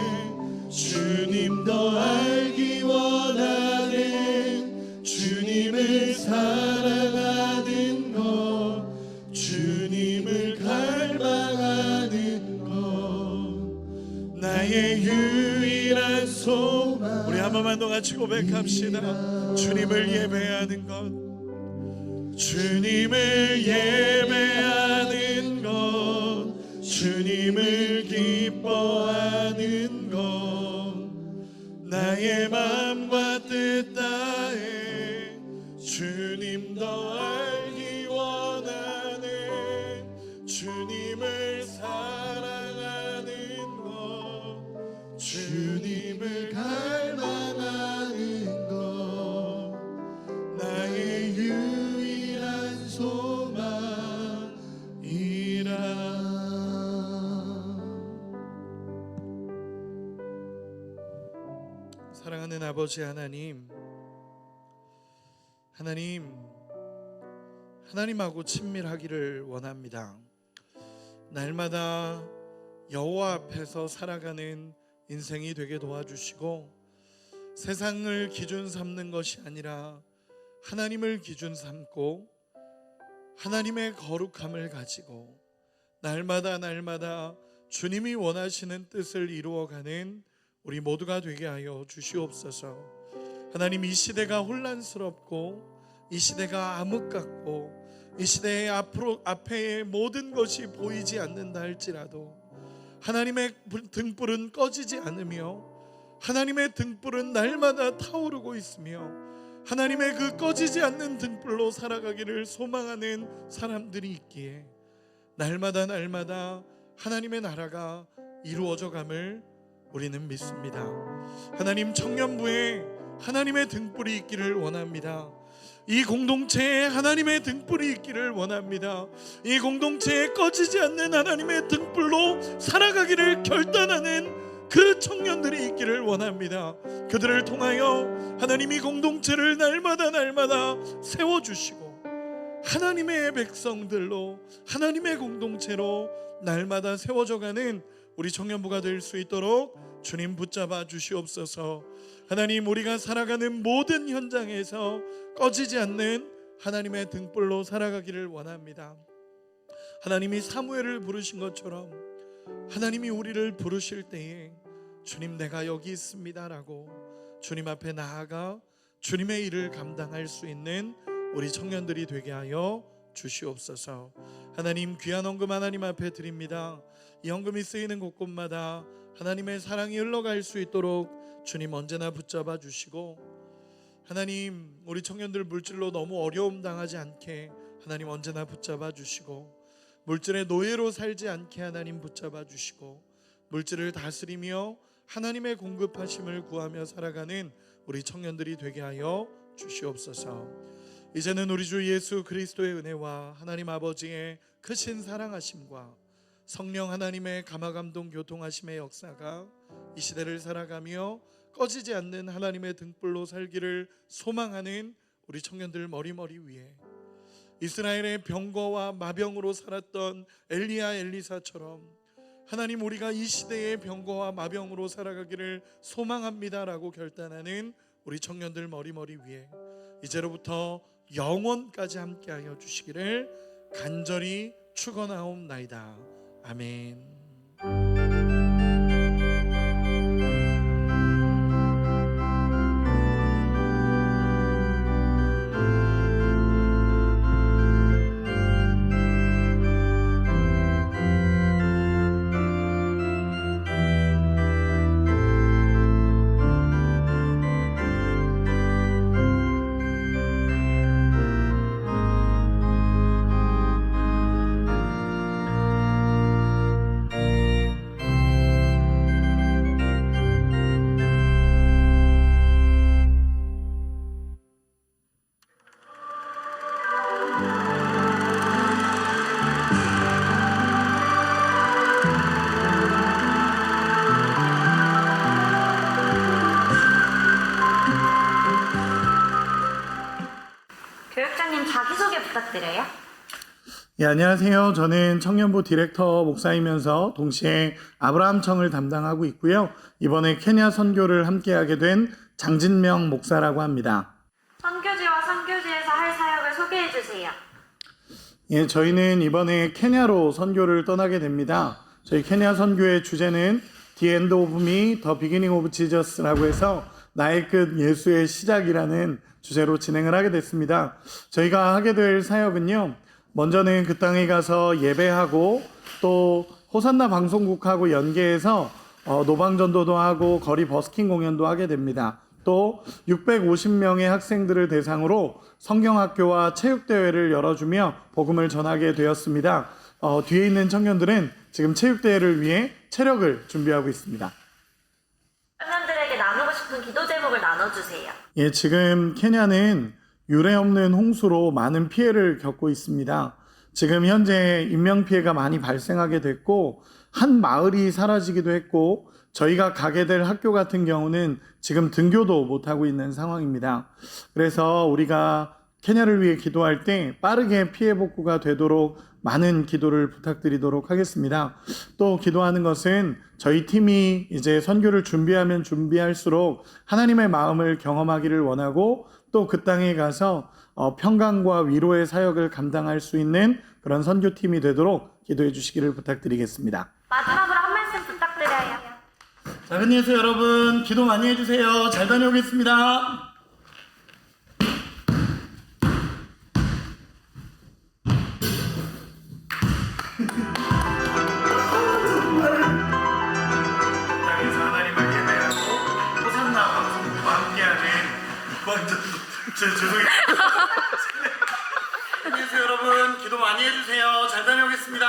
주님도 알기 원하네. 주님을 사랑하는 것, 주님을 갈망하는 것, 나의 유일한 소망. 우리 한 번만 더 같이 고백합시다. 주님을 예배하는 것, 주님을 예배하는 것, 주님을 기뻐하는 것, 나의 맘과 뜻 다해 주님도 알기 원하네. 주님을 사랑하는 것, 주님을 갈망하는 것, 나의 유일한 소망이라. 사랑하는 아버지 하나님, 하나님하고 친밀하기를 원합니다. 날마다 여호와 앞에서 살아가는 인생이 되게 도와주시고, 세상을 기준 삼는 것이 아니라 하나님을 기준 삼고 하나님의 거룩함을 가지고 날마다 주님이 원하시는 뜻을 이루어가는 우리 모두가 되게 하여 주시옵소서. 하나님, 이 시대가 혼란스럽고 이 시대가 암흑 같고 이 시대의 앞에 모든 것이 보이지 않는다 할지라도 하나님의 등불은 꺼지지 않으며 하나님의 등불은 날마다 타오르고 있으며 하나님의 그 꺼지지 않는 등불로 살아가기를 소망하는 사람들이 있기에 날마다 하나님의 나라가 이루어져 감을 우리는 믿습니다. 하나님, 청년부에 하나님의 등불이 있기를 원합니다. 이 공동체에 하나님의 등불이 있기를 원합니다. 이 공동체에 꺼지지 않는 하나님의 등불로 살아가기를 결단하는 그 청년들이 있기를 원합니다. 그들을 통하여 하나님이 공동체를 날마다 세워주시고 하나님의 백성들로, 하나님의 공동체로 날마다 세워져가는 우리 청년부가 될 수 있도록 주님 붙잡아 주시옵소서. 하나님, 우리가 살아가는 모든 현장에서 꺼지지 않는 하나님의 등불로 살아가기를 원합니다. 하나님이 사무엘을 부르신 것처럼 하나님이 우리를 부르실 때에 주님, 내가 여기 있습니다라고 주님 앞에 나아가 주님의 일을 감당할 수 있는 우리 청년들이 되게 하여 주시옵소서. 하나님, 귀한 헌금 하나님 앞에 드립니다. 이 헌금이 쓰이는 곳곳마다 하나님의 사랑이 흘러갈 수 있도록 주님 언제나 붙잡아 주시고, 하나님, 우리 청년들 물질로 너무 어려움 당하지 않게 하나님 언제나 붙잡아 주시고, 물질의 노예로 살지 않게 하나님 붙잡아 주시고, 물질을 다스리며 하나님의 공급하심을 구하며 살아가는 우리 청년들이 되게 하여 주시옵소서. 이제는 우리 주 예수 그리스도의 은혜와 하나님 아버지의 크신 사랑하심과 성령 하나님의 감화감동 교통하심의 역사가 이 시대를 살아가며 꺼지지 않는 하나님의 등불로 살기를 소망하는 우리 청년들 머리머리 위에 이스라엘의 병거와 마병으로 살았던 엘리야 엘리사처럼 하나님, 우리가 이 시대의 병거와 마병으로 살아가기를 소망합니다라고 결단하는 우리 청년들 머리머리 위에 이제로부터 영원까지 함께하여 주시기를 간절히 축원하옵나이다. 아멘. 교육자님 자기소개 부탁드려요. 예, 안녕하세요. 저는 청년부 디렉터 목사이면서 동시에 아브라함청을 담당하고 있고요. 이번에 케냐 선교를 함께하게 된 장진명 목사라고 합니다. 선교지와 선교지에서 할 사역을 소개해 주세요. 예, 저희는 이번에 케냐로 선교를 떠나게 됩니다. 저희 케냐 선교의 주제는 The End of Me, The Beginning of Jesus라고 해서 나의 끝 예수의 시작이라는 주제로 진행을 하게 됐습니다. 저희가 하게 될 사역은요, 먼저는 그 땅에 가서 예배하고 또 호산나 방송국하고 연계해서 노방전도도 하고 거리 버스킹 공연도 하게 됩니다. 또 650명의 학생들을 대상으로 성경학교와 체육대회를 열어주며 복음을 전하게 되었습니다. 뒤에 있는 청년들은 지금 체육대회를 위해 체력을 준비하고 있습니다. 청년들에게 나누고 싶은 기도 제목을 나눠주세요. 예, 지금 케냐는 유례 없는 홍수로 많은 피해를 겪고 있습니다. 지금 현재 인명피해가 많이 발생하게 됐고 한 마을이 사라지기도 했고 저희가 가게 될 학교 같은 경우는 지금 등교도 못하고 있는 상황입니다. 그래서 우리가 케냐를 위해 기도할 때 빠르게 피해 복구가 되도록 많은 기도를 부탁드리도록 하겠습니다. 또 기도하는 것은 저희 팀이 이제 선교를 준비하면 준비할수록 하나님의 마음을 경험하기를 원하고 또 그 땅에 가서 평강과 위로의 사역을 감당할 수 있는 그런 선교팀이 되도록 기도해 주시기를 부탁드리겠습니다. 마지막으로 한 말씀 부탁드려요. 작은 예수 여러분, 기도 많이 해주세요. 잘 다녀오겠습니다. 땅에서 하나님을 예배하고 호산나 방송과 함께하는 죄송해요. 예수 여러분, 기도 많이 해주세요. 잘 다녀오겠습니다.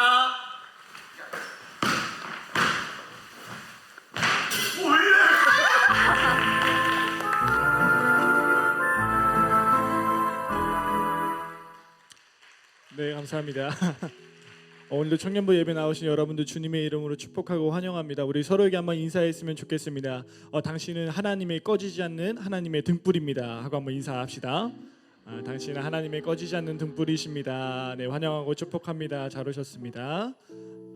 네, 감사합니다. 오늘도 청년부 예배 나오신 여러분들 주님의 이름으로 축복하고 환영합니다. 우리 서로에게 한번 인사했으면 좋겠습니다. 당신은 하나님의 꺼지지 않는 하나님의 등불입니다 하고 한번 인사합시다. 당신은 하나님의 꺼지지 않는 등불이십니다. 네, 환영하고 축복합니다. 잘 오셨습니다.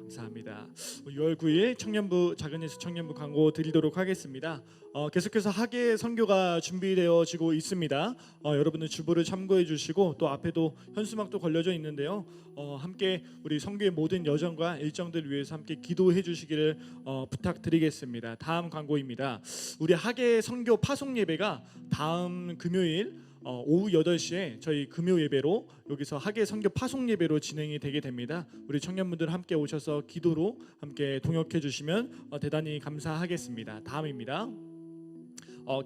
감사합니다. 6월 9일 청년부 작은예수 청년부 광고 드리도록 하겠습니다. 계속해서 학예 선교가 준비되어지고 있습니다. 여러분들 주보를 참고해 주시고 또 앞에도 현수막도 걸려져 있는데요. 함께 우리 선교의 모든 여정과 일정들 위해서 함께 기도해 주시기를 부탁드리겠습니다. 다음 광고입니다. 우리 학예 선교 파송 예배가 다음 금요일 오후 8시에 저희 금요 예배로 여기서 학예 선교 파송 예배로 진행이 되게 됩니다. 우리 청년분들 함께 오셔서 기도로 함께 동역해 주시면 대단히 감사하겠습니다. 다음입니다.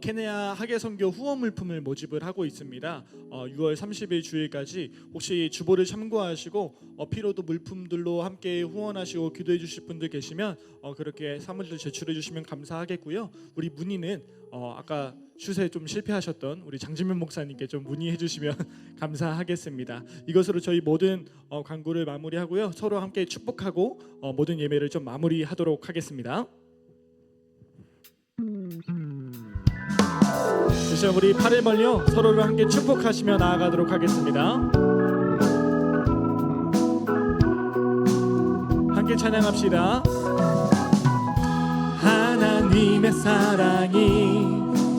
케냐 학예 선교 후원 물품을 모집을 하고 있습니다. 6월 30일 주일까지 혹시 주보를 참고하시고 필요도 물품들로 함께 후원하시고 기도해 주실 분들 계시면 그렇게 사무실에 제출해 주시면 감사하겠고요. 우리 문의는 아까 슛에 좀 실패하셨던 우리 장진면 목사님께 좀 문의해 주시면 감사하겠습니다. 이것으로 저희 모든 광고를 마무리하고요. 서로 함께 축복하고 모든 예배를 좀 마무리하도록 하겠습니다. 이제 우리 팔을 벌려 서로를 함께 축복하시며 나아가도록 하겠습니다. 함께 찬양합시다. 하나님의 사랑이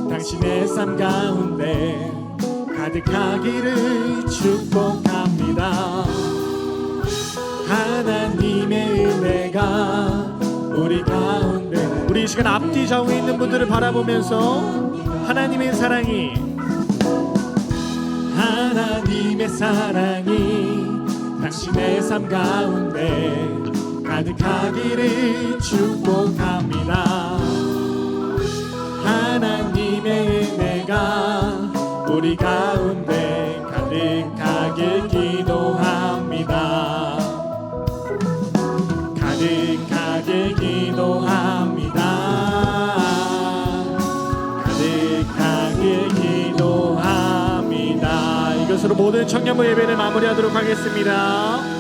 당신의 삶 가운데 가득하기를 축복합니다. 하나님의 은혜가 우리 가운데, 우리 이 시간 앞뒤 좌우에 있는 분들을 바라보면서 하나님의 사랑이, 하나님의 사랑이 당신의 삶 가운데 가득하기를 축복합니다. 하나님의 은혜가 우리 가운데 가득하길 기도합니다. 가득하길 기도합니다. 가득하길 기도합니다. 이것으로 모든 청년부 예배를 마무리하도록 하겠습니다.